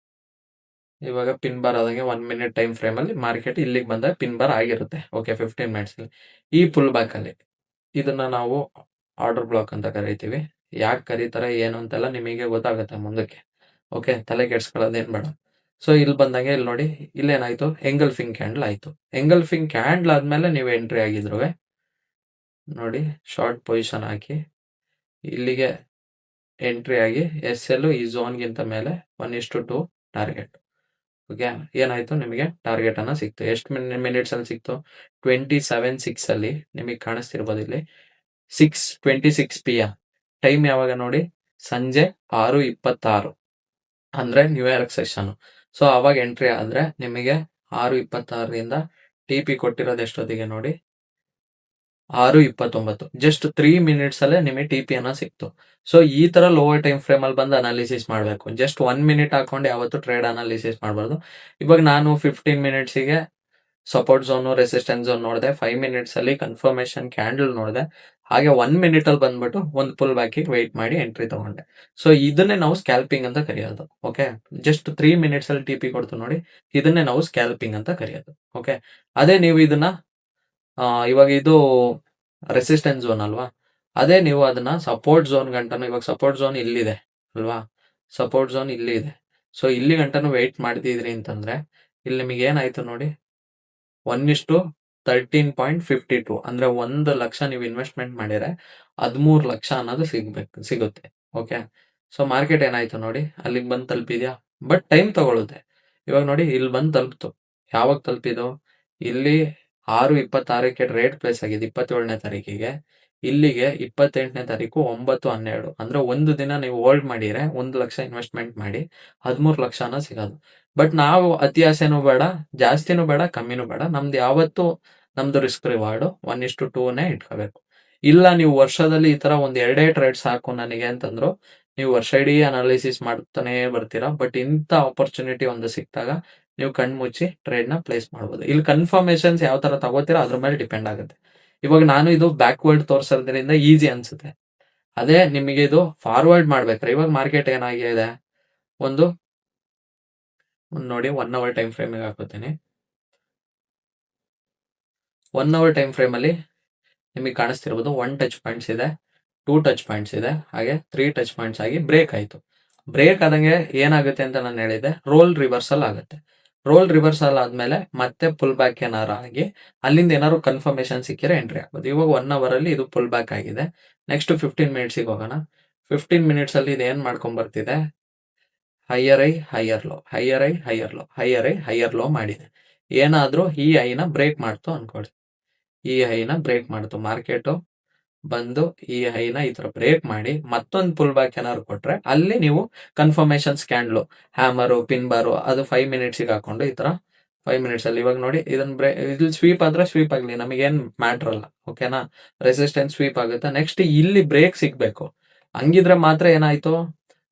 ಇವಾಗ ಪಿನ್ ಬಾರ್ ಆದಂಗೆ 1 ಮಿನಿಟ್ ಟೈಮ್ ಫ್ರೇಮ್ ಅಲ್ಲಿ ಮಾರ್ಕೆಟ್ ಇಲ್ಲಿಗೆ ಬಂದಾಗ ಪಿನ್ ಬಾರ್ ಆಗಿರುತ್ತೆ. ಓಕೆ, 15 ಮಿನಿಟ್ಸ್ ಅಲ್ಲಿ ಈ ಪುಲ್ ಬ್ಯಾಕ್ ಅಲ್ಲಿ ಇದನ್ನ ನಾವು ಆರ್ಡರ್ ಬ್ಲಾಕ್ ಅಂತ ಕರಿತೀವಿ. ಯಾಕೆ ಕರೀತಾರೆ ಏನು ಅಂತೆಲ್ಲ ನಿಮಗೆ ಗೊತ್ತಾಗುತ್ತೆ ಮುಂದಕ್ಕೆ. ಓಕೆ, ತಲೆ ಕೆಡ್ಸ್ಕೊಳ್ಳೋದೇನ್ ಬೇಡ. ಸೊ ಇಲ್ಲಿ ಬಂದಂಗೆ ಇಲ್ಲಿ ನೋಡಿ, ಇಲ್ಲೇನಾಯ್ತು, ಎಂಗಲ್ಫಿಂಗ್ ಕ್ಯಾಂಡಲ್ ಆಯ್ತು. ಎಂಗಲ್ಫಿಂಗ್ ಕ್ಯಾಂಡಲ್ ಆದ್ಮೇಲೆ ನೀವು ಎಂಟ್ರಿ ಆಗಿದ್ರು ನೋಡಿ, ಶಾರ್ಟ್ ಪೊಸಿಷನ್ ಹಾಕಿ ಇಲ್ಲಿಗೆ ಎಂಟ್ರಿ ಆಗಿ ಎಸ್ ಎಲ್ ಈ ಝೋನ್ಗಿಂತ ಮೇಲೆ 1:2 ಟಾರ್ಗೆಟ್. ಓಕೆ, ಏನಾಯ್ತು, ನಿಮಗೆ ಟಾರ್ಗೆಟ್ ಅನ್ನ ಸಿಕ್ತು. ಎಷ್ಟು ಮಿನಿಟ್ಸ್ ಅಲ್ಲಿ ಸಿಕ್ತು, 27:06 ಅಲ್ಲಿ ನಿಮಗೆ ಕಾಣಿಸ್ತಿರ್ಬೋದು. ಇಲ್ಲಿ 6:26 PM ಟೈಮ್ ಯಾವಾಗ ನೋಡಿ, ಸಂಜೆ 6:26 ಅಂದ್ರೆ ನ್ಯೂ ಇಯರ್ ಸೆಷನ್. ಸೊ ಅವಾಗ ಎಂಟ್ರಿ ಆದ್ರೆ ನಿಮಗೆ 6:26ರಿಂದ ಟಿ ಪಿ ಕೊಟ್ಟಿರೋದು ಎಷ್ಟೊತ್ತಿಗೆ ನೋಡಿ, 6:29. ಜಸ್ಟ್ 3 ಮಿನಿಟ್ಸ್ ಅಲ್ಲೇ ನಿಮಗೆ ಟಿ ಪಿ ಅನ್ನ ಸಿಕ್ತು. ಸೊ ಈ ತರ ಲೋವರ್ ಟೈಮ್ ಫ್ರೇಮ್ ಅಲ್ಲಿ ಬಂದು ಅನಾಲಿಸಿಸ್ ಮಾಡಬೇಕು. ಜಸ್ಟ್ 1 ಮಿನಿಟ್ ಹಾಕೊಂಡು ಯಾವತ್ತು ಟ್ರೇಡ್ ಅನಾಲಿಸಿಸ್ ಮಾಡಬಾರ್ದು. ಇವಾಗ ನಾನು 15 ಮಿನಿಟ್ಸಿಗೆ ಸಪೋರ್ಟ್ ಝೋನ್, ರೆಸಿಸ್ಟೆನ್ಸ್ ಝೋನ್ ನೋಡಿದೆ, 5 ಮಿನಿಟ್ಸ್ ಅಲ್ಲಿ ಕನ್ಫರ್ಮೇಶನ್ ಕ್ಯಾಂಡಲ್ ನೋಡಿದೆ, ಹಾಗೆ 1 ಮಿನಿಟ್ ಅಲ್ಲಿ ಬಂದ್ಬಿಟ್ಟು ಒಂದು ಪುಲ್ ಬ್ಯಾಕಿಗೆ ವೆಯ್ಟ್ ಮಾಡಿ ಎಂಟ್ರಿ ತಗೊಂಡೆ. ಸೊ ಇದನ್ನೇ ನಾವು ಸ್ಕ್ಯಾಲ್ಪಿಂಗ್ ಅಂತ ಕರೆಯೋದು. ಓಕೆ, ಜಸ್ಟ್ 3 ಮಿನಿಟ್ಸ್ ಅಲ್ಲಿ ಟಿ ಪಿ ಕೊಡ್ತು ನೋಡಿ, ಇದನ್ನೇ ನಾವು ಸ್ಕ್ಯಾಲ್ಪಿಂಗ್ ಅಂತ ಕರೆಯೋದು. ಓಕೆ, ಅದೇ ನೀವು ಇದನ್ನ ಇವಾಗ ಇದು ರೆಸಿಸ್ಟೆನ್ಸ್ ಝೋನ್ ಅಲ್ವಾ, ಅದೇ ನೀವು ಅದನ್ನ ಸಪೋರ್ಟ್ ಝೋನ್ ಗಂಟನು, ಇವಾಗ ಸಪೋರ್ಟ್ ಝೋನ್ ಇಲ್ಲಿದೆ ಅಲ್ವಾ, ಸಪೋರ್ಟ್ ಝೋನ್ ಇಲ್ಲಿ ಇದೆ. ಸೊ ಇಲ್ಲಿ ಗಂಟನು ವೆಯ್ಟ್ ಮಾಡ್ತಿದ್ರಿ ಅಂತಂದ್ರೆ ಇಲ್ಲಿ ನಿಮಗೆ ಏನಾಯ್ತು ನೋಡಿ, 1:2 13.52 ಅಂದ್ರೆ 1 ಲಕ್ಷ ನೀವು ಇನ್ವೆಸ್ಟ್ಮೆಂಟ್ ಮಾಡಿದ್ರೆ 13 ಲಕ್ಷ ಅನ್ನೋದು ಸಿಗುತ್ತೆ. ಓಕೆ. ಸೊ ಮಾರ್ಕೆಟ್ ಏನಾಯ್ತು ನೋಡಿ, ಅಲ್ಲಿಗೆ ಬಂದು ತಲುಪಿದ್ಯಾ? ಬಟ್ ಟೈಮ್ ತಗೊಳುತ್ತೆ. ಇವಾಗ ನೋಡಿ ಇಲ್ಲಿ ಬಂದು ತಲುಪ್ತು. ಯಾವಾಗ ತಲುಪಿದು? ಇಲ್ಲಿ 6:26ಕ್ಕೆ ಟ್ರೇಡ್ ಪ್ಲೇಸ್ ಆಗಿದೆ 27ನೇ ತಾರೀಕಿಗೆ. ಇಲ್ಲಿಗೆ 28ನೇ ತಾರೀಕು 9:12 ಅಂದ್ರೆ 1 ದಿನ ನೀವು ಹೋಲ್ಡ್ ಮಾಡಿದ್ರೆ 1 ಲಕ್ಷ ಇನ್ವೆಸ್ಟ್ಮೆಂಟ್ ಮಾಡಿ 13 ಲಕ್ಷನ ಸಿಗೋದು. ಬಟ್ ನಾವು ಅತಿ ಆಸೆನೂ ಬೇಡ, ಜಾಸ್ತಿನೂ ಬೇಡ, ಕಮ್ಮಿನೂ ಬೇಡ. ನಮ್ದು ಯಾವತ್ತೂ ನಮ್ದು ರಿಸ್ಕ್ ರಿವಾರ್ಡ್ 1:2ನೇ ಇಟ್ಕೋಬೇಕು. ಇಲ್ಲ ನೀವು ವರ್ಷದಲ್ಲಿ ಈ ತರ ಒಂದ್ 2 ಟ್ರೇಡ್ ಸಾಕು ನನಗೆ ಅಂತಂದ್ರು, ನೀವು ವರ್ಷ ಇಡೀ ಅನಾಲಿಸಿಸ್ ಮಾಡ್ತಾನೆ ಬರ್ತೀರಾ. ಬಟ್ ಇಂಥ ಆಪರ್ಚುನಿಟಿ ಒಂದು ಸಿಕ್ತಾಗ ನೀವು ಕಣ್ಮುಚ್ಚಿ ಟ್ರೇಡ್ ನ ಪ್ಲೇಸ್ ಮಾಡ್ಬೋದು. ಇಲ್ಲಿ ಕನ್ಫರ್ಮೇಶನ್ಸ್ ಯಾವ ತರ ತಗೋತೀರಾ ಅದ್ರ ಮೇಲೆ ಡಿಪೆಂಡ್ ಆಗುತ್ತೆ. ಇವಾಗ ನಾನು ಇದು ಬ್ಯಾಕ್ವರ್ಡ್ ತೋರ್ಸೋದ್ರಿಂದ ಈಸಿ ಅನ್ಸುತ್ತೆ. ಅದೇ ನಿಮಗೆ ಇದು ಫಾರ್ವರ್ಡ್ ಮಾಡ್ಬೇಕ್ರೆ ಇವಾಗ ಮಾರ್ಕೆಟ್ ಏನಾಗಿದೆ, ಒಂದು ನೋಡಿ 1 ಅವರ್ ಟೈಮ್ ಫ್ರೇಮಿಗೆ ಹಾಕೋತೀನಿ. 1 ಅವರ್ ಟೈಮ್ ಫ್ರೇಮ್ ಅಲ್ಲಿ ನಿಮಗೆ ಕಾಣಿಸ್ತಿರ್ಬೋದು 1 ಟಚ್ ಪಾಯಿಂಟ್ಸ್ ಇದೆ, 2 ಟಚ್ ಪಾಯಿಂಟ್ಸ್ ಇದೆ, ಹಾಗೆ 3 ಟಚ್ ಪಾಯಿಂಟ್ಸ್ ಆಗಿ ಬ್ರೇಕ್ ಆಯ್ತು. ಬ್ರೇಕ್ ಆದಂಗೆ ಏನಾಗುತ್ತೆ ಅಂತ ನಾನು ಹೇಳಿದೆ, ರೋಲ್ ರಿವರ್ಸಲ್ ಆಗುತ್ತೆ. ರೋಲ್ ರಿವರ್ಸಲ್ ಆದ್ಮೇಲೆ ಮತ್ತೆ ಪುಲ್ ಬ್ಯಾಕ್ ಏನಾರು ಆಗಿ ಅಲ್ಲಿಂದ ಏನಾದ್ರು ಕನ್ಫರ್ಮೇಶನ್ ಸಿಕ್ಕಿದ್ರೆ ಎಂಟ್ರಿ ಆಗ್ಬೋದು. ಇವಾಗ 1 ಅವರ್ ಅಲ್ಲಿ ಇದು ಪುಲ್ ಬ್ಯಾಕ್ ಆಗಿದೆ. ನೆಕ್ಸ್ಟ್ 15 ಮಿನಿಟ್ಸ್ಗೆ ಹೋಗೋಣ. 15 ಮಿನಿಟ್ಸ್ ಅಲ್ಲಿ ಇದು ಏನ್ ಮಾಡ್ಕೊಂಡ್ ಬರ್ತಿದೆ, higher I higher low, higher I higher low, higher I higher low ಮಾಡಿದೆ. ಏನಾದ್ರೂ ಈ ಐನ ಬ್ರೇಕ್ ಮಾಡ್ತು ಅನ್ಕೊಳ್ಳಿ. ಈ ಹೈನ ಬ್ರೇಕ್ ಮಾಡ್ತು ಮಾರ್ಕೆಟ್ ಬಂದು ಈ ಹೈನ ಈ ತರ ಬ್ರೇಕ್ ಮಾಡಿ ಮತ್ತೊಂದು ಪುಲ್ ಬ್ಯಾಕ್ ಏನಾದ್ರು ಕೊಟ್ರೆ ಅಲ್ಲಿ ನೀವು ಕನ್ಫರ್ಮೇಶನ್ ಸ್ಕ್ಯಾಂಡ್ಲು ಹ್ಯಾಮರು ಪಿನ್ ಬಾರು ಅದು 5 ಮಿನಿಟ್ಸ್ಗೆ ಹಾಕೊಂಡು ಈ ತರ 5 ಮಿನಿಟ್ಸ್ ಅಲ್ಲಿ ಇವಾಗ ನೋಡಿ ಇದನ್ನ ಇಲ್ಲಿ ಸ್ವೀಪ್ ಆದ್ರೆ ಸ್ವೀಪ್ ಆಗ್ಲಿ, ನಮಗೇನ್ ಮ್ಯಾಟ್ರ್ ಅಲ್ಲ. ಓಕೆನಾ? ರೆಸಿಸ್ಟೆನ್ಸ್ ಸ್ವೀಪ್ ಆಗುತ್ತೆ. ನೆಕ್ಸ್ಟ್ ಇಲ್ಲಿ ಬ್ರೇಕ್ ಸಿಗ್ಬೇಕು. ಹಂಗಿದ್ರೆ ಮಾತ್ರ ಏನಾಯ್ತು,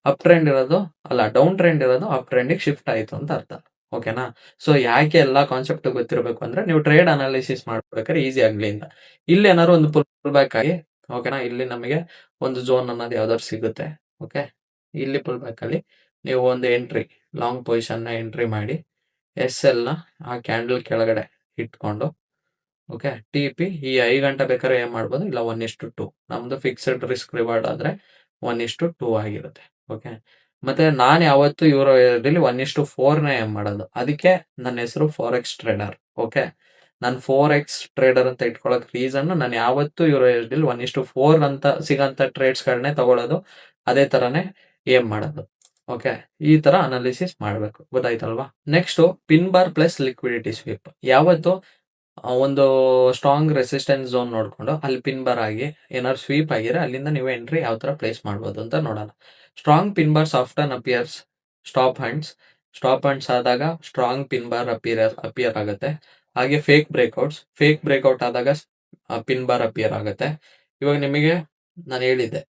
ಅಪ್ ಟ್ರೆಂಡ್ ಇರೋದು ಅಲ್ಲ ಡೌನ್ ಟ್ರೆಂಡ್ ಇರೋದು ಅಪ್ ಟ್ರೆಂಡಿಗೆ ಶಿಫ್ಟ್ ಆಯ್ತು ಅಂತ ಅರ್ಥ. ಓಕೆನಾ? ಸೊ ಯಾಕೆ ಎಲ್ಲಾ ಕಾನ್ಸೆಪ್ಟ್ ಗೊತ್ತಿರಬೇಕು ಅಂದ್ರೆ ನೀವು ಟ್ರೇಡ್ ಅನಾಲಿಸಿಸ್ ಮಾಡ್ಬೇಕಾದ್ರೆ ಈಸಿ ಆಗ್ಲಿ ಅಂತ. ಇಲ್ಲಿ ಏನಾದ್ರು ಒಂದು ಪುಲ್ ಬ್ಯಾಕ್ ಆಗಿ, ಓಕೆನಾ, ಇಲ್ಲಿ ನಮಗೆ ಒಂದು ಝೋನ್ ಅನ್ನೋದು ಯಾವ್ದಾದ್ರು ಸಿಗುತ್ತೆ. ಓಕೆ, ಇಲ್ಲಿ ಪುಲ್ ಬ್ಯಾಕ್ ಅಲ್ಲಿ ನೀವು ಒಂದು ಎಂಟ್ರಿ ಲಾಂಗ್ ಪೊಸಿಷನ್ ನ ಎಂಟ್ರಿ ಮಾಡಿ ಎಸ್ ಎಲ್ ನ ಆ ಕ್ಯಾಂಡಲ್ ಕೆಳಗಡೆ ಇಟ್ಕೊಂಡು, ಓಕೆ, ಟಿ ಪಿ ಈ 5 ಗಂಟೆ ಬೇಕಾದ್ರೆ ಏನ್ ಮಾಡ್ಬೋದು, ಇಲ್ಲ 1:2 ನಮ್ದು ಫಿಕ್ಸ್ಡ್ ರಿಸ್ಕ್ ರಿವಾರ್ಡ್ ಆದ್ರೆ 1:2 ಆಗಿರುತ್ತೆ. ಓಕೆ, ಮತ್ತೆ ನಾನು ಯಾವತ್ತು ಯೂರೋದಲ್ಲಿ 1:4ನೇ ಏನ್ ಮಾಡೋದು. ಅದಕ್ಕೆ ನನ್ನ ಹೆಸರು ಫಾರೆಕ್ಸ್ ಟ್ರೇಡರ್. ಓಕೆ, ನಾನು ಫಾರೆಕ್ಸ್ ಟ್ರೇಡರ್ ಅಂತ ಇಟ್ಕೊಳ್ಳೋಕೆ ರೀಸನ್, ನಾನು ಯಾವತ್ತು ಯೂರೋದಲ್ಲಿ 1:4 ಅಂತ ಸಿಗಂತ ಟ್ರೇಡ್ಸ್ ಗಳನ್ನೇ ತಗೊಳ್ಳೋದು. ಅದೇ ತರನೇ ಏನ್ ಮಾಡೋದು. ಓಕೆ, ಈ ತರ ಅನಾಲಿಸಿಸ್ ಮಾಡ್ಬೇಕು. ಗೊತ್ತಾಯ್ತಲ್ವಾ? Next pin bar plus liquidity sweep. ಯಾವತ್ತು ಒಂದು ಸ್ಟ್ರಾಂಗ್ ರೆಸಿಸ್ಟೆನ್ಸ್ ಝೋನ್ ನೋಡ್ಕೊಂಡು ಅಲ್ಲಿ ಪಿನ್ ಬಾರ್ ಆಗಿ ಏನಾದ್ರು ಸ್ವೀಪ್ ಆಗಿದ್ರೆ ಅಲ್ಲಿಂದ ನೀವು ಎಂಟ್ರಿ ಯಾವ ತರ ಪ್ಲೇಸ್ ಮಾಡ್ಬೋದು ಅಂತ ನೋಡೋಣ. Strong pin bars often appears stop hands. Stop hands ಆದಾಗ ಸ್ಟ್ರಾಂಗ್ ಪಿನ್ ಬಾರ್ ಅಪಿಯರ್ ಆಗುತ್ತೆ. ಹಾಗೆ ಫೇಕ್ ಬ್ರೇಕ್ಔಟ್ ಆದಾಗ ಪಿನ್ ಬಾರ್ ಅಪಿಯರ್ ಆಗುತ್ತೆ. ಇವಾಗ ನಿಮಗೆ ನಾನು ಹೇಳಿದ್ದೆ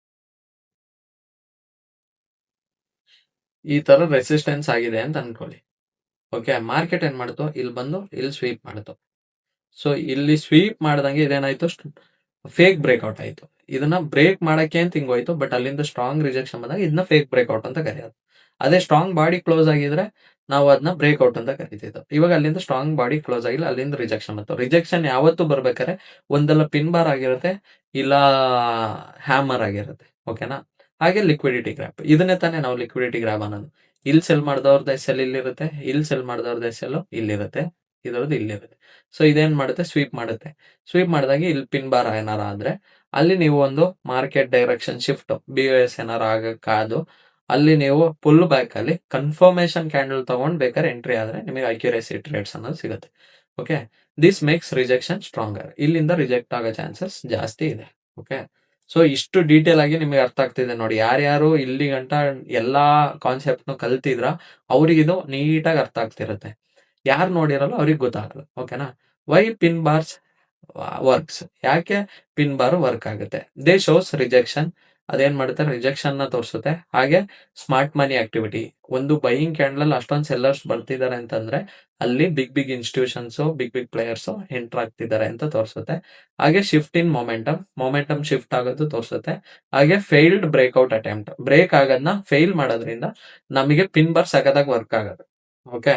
ಈ ತರ ರೆಸಿಸ್ಟೆನ್ಸ್ ಆಗಿದೆ ಅಂತ ಅನ್ಕೊಳ್ಳಿ. ಓಕೆ, ಮಾರ್ಕೆಟ್ ಏನ್ ಮಾಡ್ತು, ಇಲ್ಲಿ ಬಂದು ಇಲ್ಲಿ ಸ್ವೀಪ್ ಮಾಡ್ತು. ಸೊ ಇಲ್ಲಿ ಸ್ವೀಪ್ ಮಾಡ್ದಂಗೆ ಇದೇನಾಯ್ತು, ಫೇಕ್ ಬ್ರೇಕ್ಔಟ್ ಆಯ್ತು. ಇದನ್ನ ಬ್ರೇಕ್ ಮಾಡಕ್ಕೆ ಅಂತ ಹಿಂಗೋಯ್ತು. ಬಟ್ ಅಲ್ಲಿಂದ ಸ್ಟ್ರಾಂಗ್ ರಿಜೆಕ್ಷನ್ ಬಂದಾಗ ಇದನ್ನ ಫೇಕ್ ಬ್ರೇಕ್ಔಟ್ ಅಂತ ಕರೆಯೋದು. ಅದೇ ಸ್ಟ್ರಾಂಗ್ ಬಾಡಿ ಕ್ಲೋಸ್ ಆಗಿದ್ರೆ ನಾವು ಅದನ್ನ ಬ್ರೇಕ್ಔಟ್ ಅಂತ ಕರಿತಿದ್ದು. ಇವಾಗ ಅಲ್ಲಿಂದ ಸ್ಟ್ರಾಂಗ್ ಬಾಡಿ ಕ್ಲೋಸ್ ಆಗಿಲ್ಲ, ಅಲ್ಲಿಂದ ರಿಜೆಕ್ಷನ್ ಬಂತು. ರಿಜೆಕ್ಷನ್ ಯಾವತ್ತು ಬರ್ಬೇಕಾದ್ರೆ ಒಂದೆಲ್ಲ ಪಿನ್ ಬಾರ್ ಆಗಿರುತ್ತೆ, ಇಲ್ಲ ಹ್ಯಾಮರ್ ಆಗಿರುತ್ತೆ. ಓಕೆನಾ? ಹಾಗೆ ಲಿಕ್ವಿಡಿಟಿ ಗ್ರಾಪ್, ಇದನ್ನೇ ತಾನೇ ನಾವು ಲಿಕ್ವಿಡಿಟಿ ಗ್ರಾಪ್ ಅನ್ನೋದು. ಇಲ್ಲಿ ಸೆಲ್ ಮಾಡಿದವ್ರದ್ದು ಎಸ್ ಎಲ್ ಇಲ್ಲಿರುತ್ತೆ, ಇಲ್ಲಿ ಸೆಲ್ ಮಾಡಿದವ್ರದ್ದು ಎಸ್ ಎಲ್ ಇಲ್ಲಿರುತ್ತೆ, ಇದರದ್ದು ಇಲ್ಲಿರುತ್ತೆ. ಸೊ ಇದೇನ್ ಮಾಡುತ್ತೆ, ಸ್ವೀಪ್ ಮಾಡುತ್ತೆ. ಸ್ವೀಪ್ ಮಾಡಿದಾಗ ಇಲ್ಲಿ ಪಿನ್ ಬಾರ್ ಏನಾರ ಆದ್ರೆ ಅಲ್ಲಿ ನೀವು ಒಂದು ಮಾರ್ಕೆಟ್ ಡೈರೆಕ್ಷನ್ ಶಿಫ್ಟ್ BOS ಏನಾರ ಆಗಕ್ಕಾದು ಅಲ್ಲಿ ನೀವು ಪುಲ್ ಬ್ಯಾಕ್ ಅಲ್ಲಿ ಕನ್ಫರ್ಮೇಶನ್ ಕ್ಯಾಂಡಲ್ ತಗೊಂಡ್ ಬೇಕಾದ್ರೆ ಎಂಟ್ರಿ ಆದ್ರೆ ನಿಮಗೆ ಅಕ್ಯುರೇಸಿ ಟ್ರೇಡ್ಸ್ ಅನ್ನೋದು ಸಿಗುತ್ತೆ. Okay, this makes rejection stronger. ಇಲ್ಲಿಂದ ರಿಜೆಕ್ಟ್ ಆಗೋ ಚಾನ್ಸಸ್ ಜಾಸ್ತಿ ಇದೆ. ಓಕೆ, ಸೊ ಇಷ್ಟು ಡೀಟೇಲ್ ಆಗಿ ನಿಮಗೆ ಅರ್ಥ ಆಗ್ತಿದೆ ನೋಡಿ. ಯಾರ್ಯಾರು ಇಲ್ಲಿ ಗಂಟ ಎಲ್ಲಾ ಕಾನ್ಸೆಪ್ಟ್ ಕಲ್ತಿದ್ರ ಅವ್ರಿಗೆ ಇದು ನೀಟಾಗಿ ಅರ್ಥ ಆಗ್ತಿರುತ್ತೆ. ಯಾರು ನೋಡಿರಲ್ಲ ಅವ್ರಿಗೆ ಗೊತ್ತಾಗಲ್ಲ. ಓಕೆನಾ? ವೈ ಪಿನ್ ಬಾರ್ಸ್ ವರ್ಕ್ಸ್, ಯಾಕೆ ಪಿನ್ ಬಾರ್ ವರ್ಕ್ ಆಗುತ್ತೆ. ದೇ ಶೋಸ್ ರಿಜೆಕ್ಷನ್, ಅದೇನ್ ಮಾಡುತ್ತೆ, ರಿಜೆಕ್ಷನ್ ನ ತೋರಿಸುತ್ತೆ. ಹಾಗೆ ಸ್ಮಾರ್ಟ್ ಮನಿ ಆಕ್ಟಿವಿಟಿ, ಒಂದು ಬೈಯಿಂಗ್ ಕ್ಯಾಂಡಲ್ ಅಷ್ಟೊಂದು ಸೆಲ್ಲರ್ಸ್ ಬರ್ತಿದ್ದಾರೆ ಅಂತಂದ್ರೆ ಅಲ್ಲಿ big institutions big players enter ಆಗ್ತಿದ್ದಾರೆ ಅಂತ ತೋರಿಸುತ್ತೆ. ಹಾಗೆ ಶಿಫ್ಟ್ ಇನ್ ಮೊಮೆಂಟಮ್ ಶಿಫ್ಟ್ ಆಗೋದು ತೋರಿಸುತ್ತೆ. ಹಾಗೆ ಫೇಲ್ಡ್ ಬ್ರೇಕ್ಔಟ್ ಅಟೆಂಪ್ಟ್, ಬ್ರೇಕ್ ಆಗೋದನ್ನ ಫೇಲ್ ಮಾಡೋದ್ರಿಂದ ನಮಗೆ ಪಿನ್ ಬಾರ್ ಸಖತ್ತಾಗಿ ವರ್ಕ್ ಆಗೋದು. ಓಕೆ,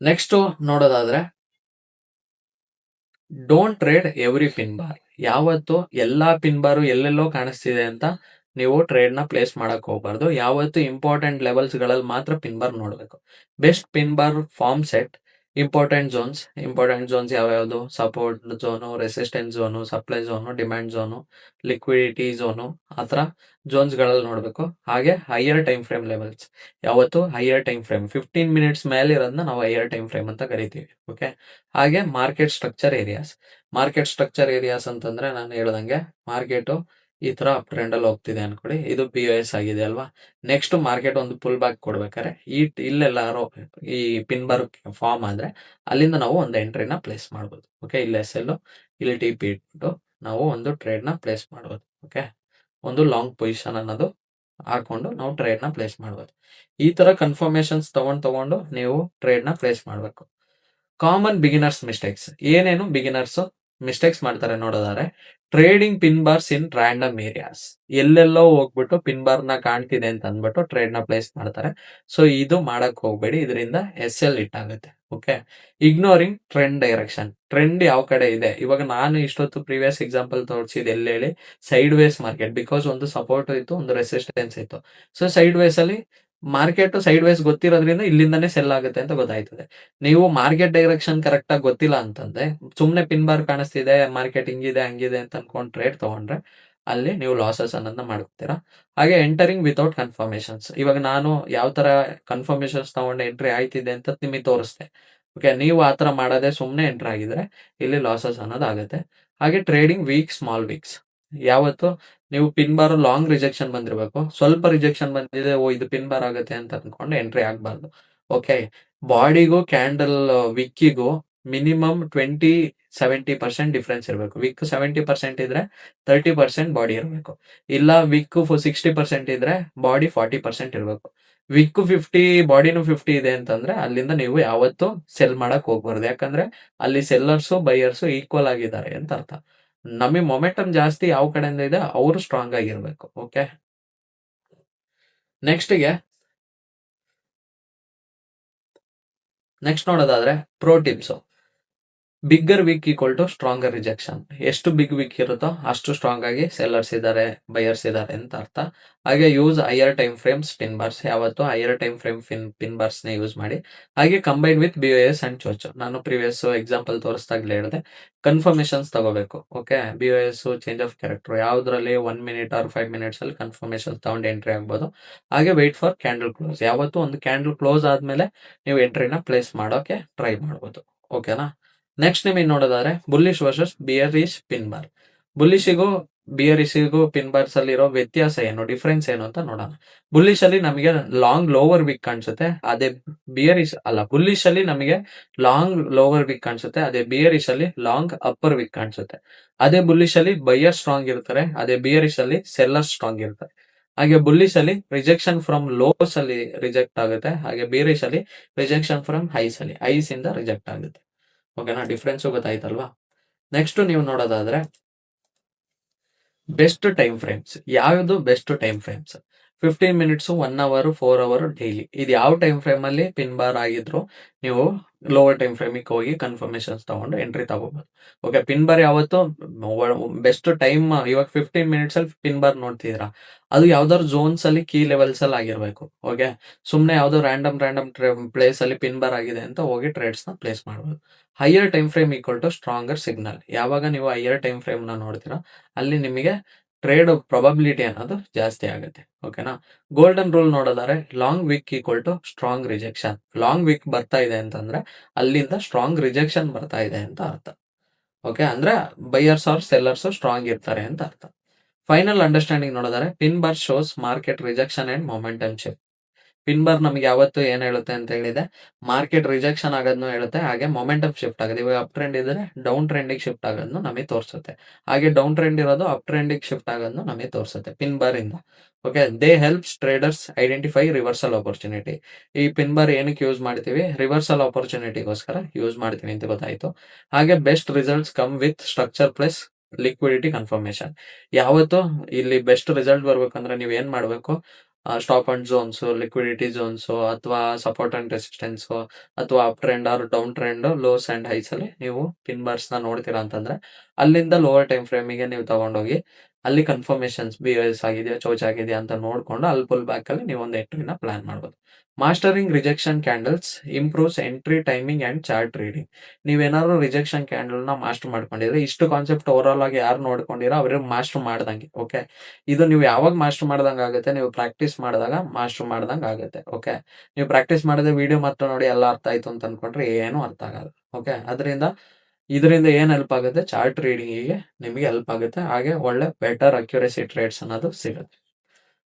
ನೆಕ್ಸ್ಟ್ ನೋಡೋದಾದ್ರೆ don't trade every pin bar. ಯಾವತ್ತು ಎಲ್ಲಾ ಪಿನ್ ಬಾರು ಎಲ್ಲೆಲ್ಲೋ ಕಾಣಿಸ್ತಿದೆ ಅಂತ ನೀವು ಟ್ರೇಡ್ ನ ಪ್ಲೇಸ್ ಮಾಡಕ್ ಹೋಗ್ಬಾರ್ದು. ಯಾವತ್ತು ಇಂಪಾರ್ಟೆಂಟ್ ಲೆವೆಲ್ಸ್ ಗಳಲ್ಲಿ ಮಾತ್ರ ಪಿನ್ ಬಾರ್ ನೋಡ್ಬೇಕು. Best pin bar form set important zones ಯಾವ್ಯಾವುದು? Support zone, resistance zone, supply zone, demand zone, liquidity zone, ಆ ಥರ ಝೋನ್ಸ್ಗಳಲ್ಲಿ ನೋಡಬೇಕು. ಹಾಗೆ ಹೈಯರ್ ಟೈಮ್ ಫ್ರೇಮ್ ಲೆವೆಲ್ಸ್, ಯಾವತ್ತು ಹೈಯರ್ ಟೈಮ್ ಫ್ರೇಮ್ 15 ಮಿನಿಟ್ಸ್ ಮೇಲೆ ಇರೋದನ್ನ ನಾವು ಹೈಯರ್ ಟೈಮ್ ಫ್ರೇಮ್ ಅಂತ ಕರಿತೀವಿ. ಓಕೆ, ಹಾಗೆ ಮಾರ್ಕೆಟ್ ಸ್ಟ್ರಕ್ಚರ್ ಏರಿಯಾಸ್ ಅಂತಂದ್ರೆ ನಾನು ಹೇಳ್ದಂಗೆ ಮಾರ್ಕೆಟು ಈ ತರ ಅಪ್ ಟ್ರೆಂಡ್ ಅಲ್ಲಿ ಹೋಗ್ತಿದೆ ಅನ್ಕೊಳ್ಳಿ, ಇದು BOS ಆಗಿದೆ ಅಲ್ವಾ. ನೆಕ್ಸ್ಟ್ ಮಾರ್ಕೆಟ್ ಒಂದು ಪುಲ್ ಬ್ಯಾಕ್ ಕೊಡ್ಬೇಕಾರೆ ಇಲ್ಲೆಲ್ಲಾರೋ ಈ ಪಿನ್ ಬಾರ್ ಫಾರ್ಮ್ ಆದ್ರೆ ಅಲ್ಲಿಂದ ನಾವು ಒಂದು ಎಂಟ್ರಿನ ಪ್ಲೇಸ್ ಮಾಡ್ಬೋದು. ಓಕೆ, ಇಲ್ಲಿ SL, ಇಲ್ಲಿ TP ಇಟ್ಟು ನಾವು ಒಂದು ಟ್ರೇಡ್ ನ ಪ್ಲೇಸ್ ಮಾಡ್ಬೋದು. ಓಕೆ, ಒಂದು ಲಾಂಗ್ ಪೊಸಿಷನ್ ಅನ್ನೋದು ಹಾಕೊಂಡು ನಾವು ಟ್ರೇಡ್ ನ ಪ್ಲೇಸ್ ಮಾಡ್ಬೋದು. ಈ ತರ ಕನ್ಫರ್ಮೇಶನ್ಸ್ ತಗೊಂಡು ನೀವು ಟ್ರೇಡ್ ನ ಪ್ಲೇಸ್ ಮಾಡ್ಬೇಕು. ಕಾಮನ್ ಬಿಗಿನರ್ಸ್ ಮಿಸ್ಟೇಕ್ಸ್ ಏನೇನು ಬಿಗಿನರ್ಸ್ ಮಿಸ್ಟೇಕ್ಸ್ ಮಾಡ್ತಾರೆ ನೋಡೋದಾದ್ರೆ, ಟ್ರೇಡಿಂಗ್ ಪಿನ್ ಬಾರ್ಸ್ ಇನ್ ರ್ಯಾಂಡಮ್ ಏರಿಯಾಸ್, ಎಲ್ಲೆಲ್ಲೋ ಹೋಗ್ಬಿಟ್ಟು ಪಿನ್ ಬಾರ್ ನ ಕಾಣ್ತಿದೆ ಅಂತ ಅಂದ್ಬಿಟ್ಟು ಟ್ರೇಡ್ ನ ಪ್ಲೇಸ್ ಮಾಡ್ತಾರೆ. ಸೊ ಇದು ಮಾಡಕ್ ಹೋಗ್ಬೇಡಿ, ಇದರಿಂದ SL ಹಿಟ್ ಆಗುತ್ತೆ. Okay, ignoring trend direction, trend ಯಾವ ಕಡೆ ಇದೆ. ಇವಾಗ ನಾನು ಇಷ್ಟೊತ್ತು ಪ್ರೀವಿಯಸ್ ಎಕ್ಸಾಂಪಲ್ ತೋರಿಸಿದ್ ಹೇಳಿ ಸೈಡ್ ವೇಸ್ ಮಾರ್ಕೆಟ್, ಬಿಕಾಸ್ ಒಂದು ಸಪೋರ್ಟ್ ಇತ್ತು, ಒಂದು ರೆಸಿಸ್ಟೆನ್ಸ್ ಇತ್ತು. ಸೊ ಸೈಡ್ ವೇಸ್ ಅಲ್ಲಿ ಮಾರ್ಕೆಟ್ ಸೈಡ್ ವೇಸ್ ಗೊತ್ತಿರೋದ್ರಿಂದ ಇಲ್ಲಿಂದಾನೇ ಸೆಲ್ ಆಗುತ್ತೆ ಅಂತ ಗೊತ್ತಾಯ್ತದೆ. ನೀವು ಮಾರ್ಕೆಟ್ ಡೈರೆಕ್ಷನ್ ಕರೆಕ್ಟ್ ಆಗಿ ಗೊತ್ತಿಲ್ಲ ಅಂತಂದ್ರೆ ಸುಮ್ನೆ ಪಿನ್ ಬಾರ್ ಕಾಣಿಸ್ತಿದೆ, ಮಾರ್ಕೆಟ್ ಹಿಂಗಿದೆ ಹಂಗಿದೆ ಅಂತ ಅನ್ಕೊಂಡು ಟ್ರೇಡ್ ತಗೊಂಡ್ರೆ ಅಲ್ಲಿ ನೀವು ಲಾಸಸ್ ಅನ್ನೋದನ್ನ ಮಾಡ್ತೀರಾ. ಹಾಗೆ ಎಂಟರಿಂಗ್ ವಿತೌಟ್ ಕನ್ಫರ್ಮೇಶನ್ಸ್, ಇವಾಗ ನಾನು ಯಾವ ತರ ಕನ್ಫರ್ಮೇಶನ್ಸ್ ತಗೊಂಡು ಎಂಟ್ರಿ ಆಯ್ತಿದೆ ಅಂತ ನಿಮಗೆ ತೋರಿಸ್ತೆ. ಓಕೆ, ನೀವು ಆ ತರ ಮಾಡದೆ ಸುಮ್ನೆ ಎಂಟ್ರಿ ಆಗಿದ್ರೆ ಇಲ್ಲಿ ಲಾಸಸ್ ಅನ್ನೋದು ಆಗುತ್ತೆ. ಹಾಗೆ ಟ್ರೇಡಿಂಗ್ ಸ್ಮಾಲ್ ವೀಕ್ಸ್, ಯಾವತ್ತು ನೀವು ಪಿನ್ ಬಾರ್ ಲಾಂಗ್ ರಿಜೆಕ್ಷನ್ ಬಂದಿರಬೇಕು, ಸ್ವಲ್ಪ ರಿಜೆಕ್ಷನ್ ಬಂದಿದೆ, ಓ ಇದು ಪಿನ್ ಬಾರ್ ಆಗುತ್ತೆ ಅಂತ ಅನ್ಕೊಂಡು ಎಂಟ್ರಿ ಆಗ್ಬಾರ್ದು. ಓಕೆ, ಬಾಡಿಗೂ ಕ್ಯಾಂಡಲ್ ವಿಕ್ಕಿಗೂ ಮಿನಿಮಮ್ 20-70% ಡಿಫ್ರೆನ್ಸ್ ಇರಬೇಕು. ವಿಕ್ 70% ಇದ್ರೆ 30% ಬಾಡಿ ಇರಬೇಕು. ಇಲ್ಲ ವಿಕ್ 60% ಇದ್ರೆ ಬಾಡಿ 40% ಇರಬೇಕು. ವಿಕ್ 50 ಬಾಡಿನೂ 50 ಇದೆ ಅಂತಂದ್ರೆ ಅಲ್ಲಿಂದ ನೀವು ಯಾವತ್ತು ಸೆಲ್ ಮಾಡಕ್ ಹೋಗ್ಬಾರ್ದು. ಯಾಕಂದ್ರೆ ಅಲ್ಲಿ ಸೆಲ್ಲರ್ಸು ಬೈಯರ್ಸು ಈಕ್ವಲ್ ಆಗಿದ್ದಾರೆ ಅಂತ ಅರ್ಥ. ನಮಗೆ ಮೊಮೆಂಟಮ್ ಜಾಸ್ತಿ ಯಾವ ಕಡೆಯಿಂದ ಇದೆ ಅವರು ಸ್ಟ್ರಾಂಗ್ ಆಗಿರ್ಬೇಕು. ಓಕೆ, ನೆಕ್ಸ್ಟ್ ನೋಡೋದಾದ್ರೆ pro tips. Bigger wick equal to stronger rejection, ಎಷ್ಟು ಬಿಗ್ ವೀಕ್ ಇರುತ್ತೋ ಅಷ್ಟು ಸ್ಟ್ರಾಂಗ್ ಆಗಿ ಸೆಲ್ಲರ್ಸ್ ಇದ್ದಾರೆ, ಬೈಯರ್ಸ್ ಇದ್ದಾರೆ ಅಂತ ಅರ್ಥ. ಹಾಗೆ use higher time frames pin bars, ಯಾವತ್ತು higher time frame pin bars ನ ಯೂಸ್ ಮಾಡಿ. ಹಾಗೆ combine with BOS and CHoCH, ನಾನು ಪ್ರೀವಿಯಸ್ ಎಕ್ಸಾಂಪಲ್ ತೋರಿಸ್ದಾಗ್ಲೇ ಹೇಳಿದೆ ಕನ್ಫರ್ಮೇಶನ್ಸ್ ತಗೋಬೇಕು. Okay, BOS change of character ಯಾವ್ದ್ರಲ್ಲಿ 1 ಮಿನಿಟ್ ಆರ್ 5 ಮಿನಿಟ್ಸ್ ಅಲ್ಲಿ ಕನ್ಫರ್ಮೇಶನ್ ತಗೊಂಡು ಎಂಟ್ರಿ ಆಗ್ಬೋದು. ಹಾಗೆ ವೆಯ್ಟ್ ಫಾರ್ ಕ್ಯಾಂಡಲ್ ಕ್ಲೋಸ್, ಯಾವತ್ತು ಒಂದು ಕ್ಯಾಂಡಲ್ ಕ್ಲೋಸ್ ಆದ್ಮೇಲೆ ನೀವು ಎಂಟ್ರಿನ ಪ್ಲೇಸ್ ಮಾಡೋಕೆ ಟ್ರೈ ಮಾಡ್ಬೋದು. ಓಕೆನಾ. ನೆಕ್ಸ್ಟ್ ನಿಮಗೆ ನೋಡೋದಾದ್ರೆ bullish versus bearish pin bar. ಬುಲ್ಲಿಶಿಗೂ ಬಿಯರಿಶಿಗೂ ಪಿನ್ ಬಾರ್ಸ್ ಅಲ್ಲಿರೋ ವ್ಯತ್ಯಾಸ ಏನು, ಡಿಫ್ರೆನ್ಸ್ ಏನು ಅಂತ ನೋಡೋಣ. ಬುಲ್ಲಿಶ್ ಅಲ್ಲಿ ನಮಗೆ ಲಾಂಗ್ ಲೋವರ್ ವಿಕ್ ಕಾಣಿಸುತ್ತೆ, ಅದೇ ಬುಲ್ಲಿಶ್ ಅಲ್ಲಿ ನಮಗೆ ಲಾಂಗ್ ಲೋವರ್ ವಿಕ್ ಕಾಣಿಸುತ್ತೆ, ಅದೇ ಬಿಯರಿಶ್ ಅಲ್ಲಿ ಲಾಂಗ್ ಅಪ್ಪರ್ ವಿಕ್ ಕಾಣಿಸುತ್ತೆ. ಅದೇ ಬುಲ್ಲಿಶ್ ಅಲ್ಲಿ ಬೈಯರ್ ಸ್ಟ್ರಾಂಗ್ ಇರ್ತಾರೆ, ಅದೇ ಬಿಯರಿಶ್ ಅಲ್ಲಿ ಸೆಲ್ಲರ್ ಸ್ಟ್ರಾಂಗ್ ಇರ್ತಾರೆ. ಹಾಗೆ ಬುಲ್ಲಿಶ್ ಅಲ್ಲಿ ರಿಜೆಕ್ಷನ್ ಫ್ರಮ್ ಲೋಸ್ ಅಲ್ಲಿ ರಿಜೆಕ್ಟ್ ಆಗುತ್ತೆ, ಹಾಗೆ ಬಿಯರಿಶ್ ಅಲ್ಲಿ ರಿಜೆಕ್ಷನ್ ಫ್ರಮ್ ಐಸ್ ಇಂದ ರಿಜೆಕ್ಟ್ ಆಗುತ್ತೆ. ಓಕೆನಾ, ಡಿಫ್ರೆನ್ಸ್ ಗೊತ್ತಾಯ್ತಲ್ವಾ. ನೆಕ್ಸ್ಟ್ ನೀವು ನೋಡೋದಾದ್ರೆ ಬೆಸ್ಟ್ ಟೈಮ್ ಫ್ರೇಮ್ಸ್, ಯಾವ್ದು best time frames? 15 minutes, 1 hour, 4 hour, daily, ಇದು ಯಾವ ಟೈಮ್ ಫ್ರೇಮ್ ಅಲ್ಲಿ ಪಿನ್ ಬಾರ್ ಆಗಿದ್ರು ನೀವು ಲೋವರ್ ಟೈಮ್ ಫ್ರೇಮಿಗೆ ಹೋಗಿ ಕನ್ಫರ್ಮೇಶನ್ಸ್ ತಗೊಂಡು ಎಂಟ್ರಿ ತಗೋಬಹುದು. ಓಕೆ, ಪಿನ್ ಬಾರ್ ಯಾವತ್ತು ಬೆಸ್ಟ್ ಟೈಮ್, ಇವಾಗ 15 ಮಿನಿಟ್ಸ್ ಅಲ್ಲಿ ಪಿನ್ ಬಾರ್ ನೋಡ್ತಿದ್ದೀರಾ, ಅದು ಯಾವ್ದಾದ್ರು ಝೋನ್ಸ್ ಅಲ್ಲಿ ಕೀ ಲೆವೆಲ್ಸ್ ಅಲ್ಲಿ ಆಗಿರ್ಬೇಕು. ಓಕೆ, ಸುಮ್ನೆ ಯಾವ್ದೋ ರ್ಯಾಂಡಮ್ ಪ್ಲೇಸ್ ಅಲ್ಲಿ ಪಿನ್ ಬಾರ್ ಆಗಿದೆ ಅಂತ ಹೋಗಿ ಟ್ರೇಡ್ಸ್ ನ ಪ್ಲೇಸ್ ಮಾಡಬಹುದು. Higher time frame equal to stronger signal, ಯಾವಾಗ ನೀವು ಹೈಯರ್ ಟೈಮ್ ಫ್ರೇಮ್ ನ ನೋಡ್ತೀರಾ ಅಲ್ಲಿ ನಿಮಗೆ ಟ್ರೇಡ್ ಪ್ರೊಬಬಿಲಿಟಿ ಅನ್ನೋದು ಜಾಸ್ತಿ ಆಗುತ್ತೆ. ಓಕೆನಾ. ಗೋಲ್ಡನ್ ರೂಲ್ ನೋಡೋದಾದ್ರೆ long wick equal to strong rejection, long wick ಬರ್ತಾ ಇದೆ ಅಂತಂದ್ರೆ ಅಲ್ಲಿಂದ ಸ್ಟ್ರಾಂಗ್ ರಿಜೆಕ್ಷನ್ ಬರ್ತಾ ಇದೆ ಅಂತ ಅರ್ಥ. ಓಕೆ, ಅಂದ್ರೆ ಬೈಯರ್ಸ್ ಆರ್ ಸೆಲ್ಲರ್ಸ್ ಸ್ಟ್ರಾಂಗ್ ಇರ್ತಾರೆ ಅಂತ ಅರ್ಥ. ಫೈನಲ್ ಅಂಡರ್ಸ್ಟ್ಯಾಂಡಿಂಗ್ ನೋಡಿದರೆ pin bar shows market rejection and momentum shift. Pin bar ನಮ್ಗೆ ಯಾವತ್ತು ಏನ್ ಹೇಳುತ್ತೆ ಅಂತ ಹೇಳಿದೆ, ಮಾರ್ಕೆಟ್ ರಿಜೆಕ್ಷನ್ ಆಗೋದನ್ನು ಹೇಳುತ್ತೆ, ಹಾಗೆ ಮೊಮೆಂಟಮ್ ಶಿಫ್ಟ್ ಆಗುತ್ತೆ. ಇವಾಗ ಅಪ್ ಟ್ರೆಂಡ್ ಇದ್ರೆ ಡೌನ್ ಟ್ರೆಂಡಿಗೆ ಶಿಫ್ಟ್ ಆಗೋದನ್ನು ನಮಗೆ ತೋರಿಸುತ್ತೆ, ಹಾಗೆ ಡೌನ್ ಟ್ರೆಂಡ್ ಇರೋದು ಅಪ್ ಟ್ರೆಂಡಿಗೆ ಶಿಫ್ಟ್ ಆಗೋದನ್ನು ನಮಗೆ ತೋರಿಸುತ್ತೆ ಪಿನ್ ಬಾರ್ ಇಂದ. Okay, they helps traders identify reversal opportunity. ಈ ಪಿನ್ ಬಾರ್ ಏನಕ್ಕೆ ಯೂಸ್ ಮಾಡ್ತೀವಿ? ರಿವರ್ಸಲ್ ಆಪರ್ಚುನಿಟಿಗೋಸ್ಕರ ಯೂಸ್ ಮಾಡ್ತೀವಿ ಅಂತ ಗೊತ್ತಾಯ್ತು. ಹಾಗೆ best results come with structure plus liquidity confirmation. ಯಾವತ್ತು ಇಲ್ಲಿ ಬೆಸ್ಟ್ ರಿಸಲ್ಟ್ ಬರ್ಬೇಕಂದ್ರೆ ನೀವು ಏನ್ ಮಾಡ್ಬೇಕು? Stop and zones, liquidity zones, ಅಥವಾ ಸಪೋರ್ಟ್ ಅಂಡ್ ರೆಸಿಸ್ಟೆನ್ಸ್, ಅಥವಾ up trend or down trend, lows and highs ಅಲ್ಲಿ ನೀವು ಪಿನ್ ಬಾರ್ಸ್ ನ ನೋಡ್ತೀರಾ ಅಂತಂದ್ರೆ ಅಲ್ಲಿಂದ ಲೋವರ್ ಟೈಮ್ ಫ್ರೇಮಿಗೆ ನೀವು ತಗೊಂಡೋಗಿ ಅಲ್ಲಿ ಕನ್ಫರ್ಮೇಷನ್ಸ್ BOS ಆಗಿದೆಯಾ, ಚೋಚ್ ಆಗಿದೆಯಾ ಅಂತ ನೋಡ್ಕೊಂಡು ಅಲ್ಲಿ ಪುಲ್ ಬ್ಯಾಕಲ್ಲಿ ನೀವೊಂದು ಎಂಟ್ರಿನ ಪ್ಲಾನ್ ಮಾಡ್ಬೋದು. Mastering rejection candles improves entry timing and chart reading. ನೀವೇನಾದ್ರು ರಿಜೆಕ್ಷನ್ ಕ್ಯಾಂಡಲ್‌ನ ಮಾಸ್ಟರ್ ಮಾಡ್ಕೊಂಡಿದ್ರೆ, ಇಷ್ಟು ಕಾನ್ಸೆಪ್ಟ್ ಓವರಾಲ್ ಆಗಿ ಯಾರು ನೋಡ್ಕೊಂಡಿರೋ ಅವ್ರಿಗೆ ಮಾಸ್ಟರ್ ಮಾಡ್ದಂಗೆ. ಓಕೆ. ಇದು ನೀವು ಯಾವಾಗ ಮಾಸ್ಟರ್ ಮಾಡ್ದಂಗೆ ಆಗುತ್ತೆ, ನೀವು ಪ್ರಾಕ್ಟೀಸ್ ಮಾಡಿದಾಗ ಮಾಸ್ಟರ್ ಮಾಡ್ದಂಗೆ ಆಗುತ್ತೆ. ಓಕೆ. ನೀವು ಪ್ರಾಕ್ಟೀಸ್ ಮಾಡದೆ ವಿಡಿಯೋ ಮಾತ್ರ ನೋಡಿ ಎಲ್ಲ ಅರ್ಥ ಆಯ್ತು ಅಂತ ಅನ್ಕೊಂಡ್ರೆ ಏನೂ ಅರ್ಥ ಆಗಲ್ಲ. ಓಕೆ. ಇದರಿಂದ ಏನು ಹೆಲ್ಪ್ ಆಗುತ್ತೆ, ಚಾರ್ಟ್ ರೀಡಿಂಗಿಗೆ ನಿಮಗೆ ಹೆಲ್ಪ್ ಆಗುತ್ತೆ. ಹಾಗೆ ಒಳ್ಳೆ ಬೆಟರ್ ಅಕ್ಯುರಸಿ ಟ್ರೇಡ್ಸ್ ಅನ್ನೋದು ಸಿಗುತ್ತೆ.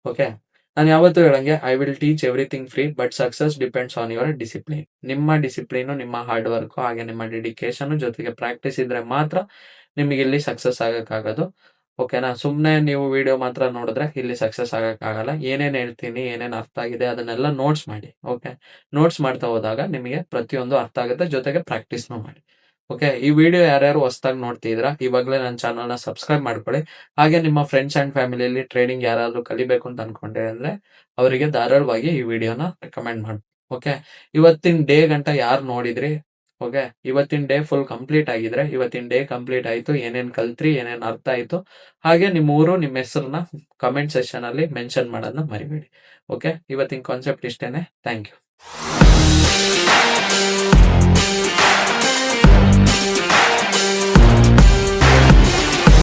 ಓಕೆ. ನಾನು ಯಾವತ್ತೂ ಹೇಳಂಗೆ I will teach everything free but success depends on your discipline. ನಿಮ್ಮ ಡಿಸಿಪ್ಲಿನು, ನಿಮ್ಮ ಹಾರ್ಡ್ ವರ್ಕು, ಹಾಗೆ ನಿಮ್ಮ ಡೆಡಿಕೇಶನ್ ಜೊತೆಗೆ ಪ್ರಾಕ್ಟೀಸ್ ಇದ್ರೆ ಮಾತ್ರ ನಿಮಗೆ ಇಲ್ಲಿ ಸಕ್ಸಸ್ ಆಗಕ್ಕಾಗೋದು. ಓಕೆನಾ. ಸುಮ್ಮನೆ ನೀವು ವಿಡಿಯೋ ಮಾತ್ರ ನೋಡಿದ್ರೆ ಇಲ್ಲಿ ಸಕ್ಸಸ್ ಆಗಕ್ಕಾಗಲ್ಲ. ಏನೇನು ಹೇಳ್ತೀನಿ, ಏನೇನು ಅರ್ಥ ಆಗಿದೆ ಅದನ್ನೆಲ್ಲ ನೋಟ್ಸ್ ಮಾಡಿ. ಓಕೆ. ನೋಟ್ಸ್ ಮಾಡ್ತಾ ಹೋದಾಗ ನಿಮಗೆ ಪ್ರತಿಯೊಂದು ಅರ್ಥ ಆಗುತ್ತೆ, ಜೊತೆಗೆ ಪ್ರಾಕ್ಟೀಸ್ನು ಮಾಡಿ. ಓಕೆ. ಈ ವಿಡಿಯೋ ಯಾರ್ಯಾರು ಹೊಸ್ದಾಗಿ ನೋಡ್ತಿದ್ದೀರಾ, ಇವಾಗಲೇ ನನ್ನ ಚಾನಲ್‌ನ ಸಬ್ಸ್ಕ್ರೈಬ್ ಮಾಡ್ಕೊಳ್ಳಿ. ಹಾಗೆ ನಿಮ್ಮ ಫ್ರೆಂಡ್ಸ್ ಆ್ಯಂಡ್ ಫ್ಯಾಮಿಲಿಯಲ್ಲಿ ಟ್ರೇಡಿಂಗ್ ಯಾರಾದ್ರೂ ಕಲಿಬೇಕು ಅಂತ ಅನ್ಕೊಂಡ್ರೆ ಅಂದ್ರೆ ಅವರಿಗೆ ಧಾರಾಳವಾಗಿ ಈ ವಿಡಿಯೋನ ರೆಕಮೆಂಡ್ ಮಾಡಿ. ಓಕೆ. ಇವತ್ತಿನ ಡೇ ಗಂಟ ಯಾರು ನೋಡಿದ್ರಿ, ಓಕೆ. ಇವತ್ತಿನ ಡೇ ಫುಲ್ ಕಂಪ್ಲೀಟ್ ಆಗಿದ್ರೆ, ಇವತ್ತಿನ ಡೇ ಕಂಪ್ಲೀಟ್ ಆಯ್ತು, ಏನೇನು ಕಲ್ತ್ರಿ, ಏನೇನು ಅರ್ಥ ಆಯ್ತು, ಹಾಗೆ ನಿಮ್ಮ ಊರು, ನಿಮ್ಮ ಹೆಸರನ್ನ ಕಮೆಂಟ್ ಸೆಕ್ಷನಲ್ಲಿ ಮೆನ್ಷನ್ ಮಾಡೋದನ್ನ ಮರಿಬೇಡಿ. ಓಕೆ. ಇವತ್ತಿನ ಕಾನ್ಸೆಪ್ಟ್ ಇಷ್ಟೇನೆ. Thank you.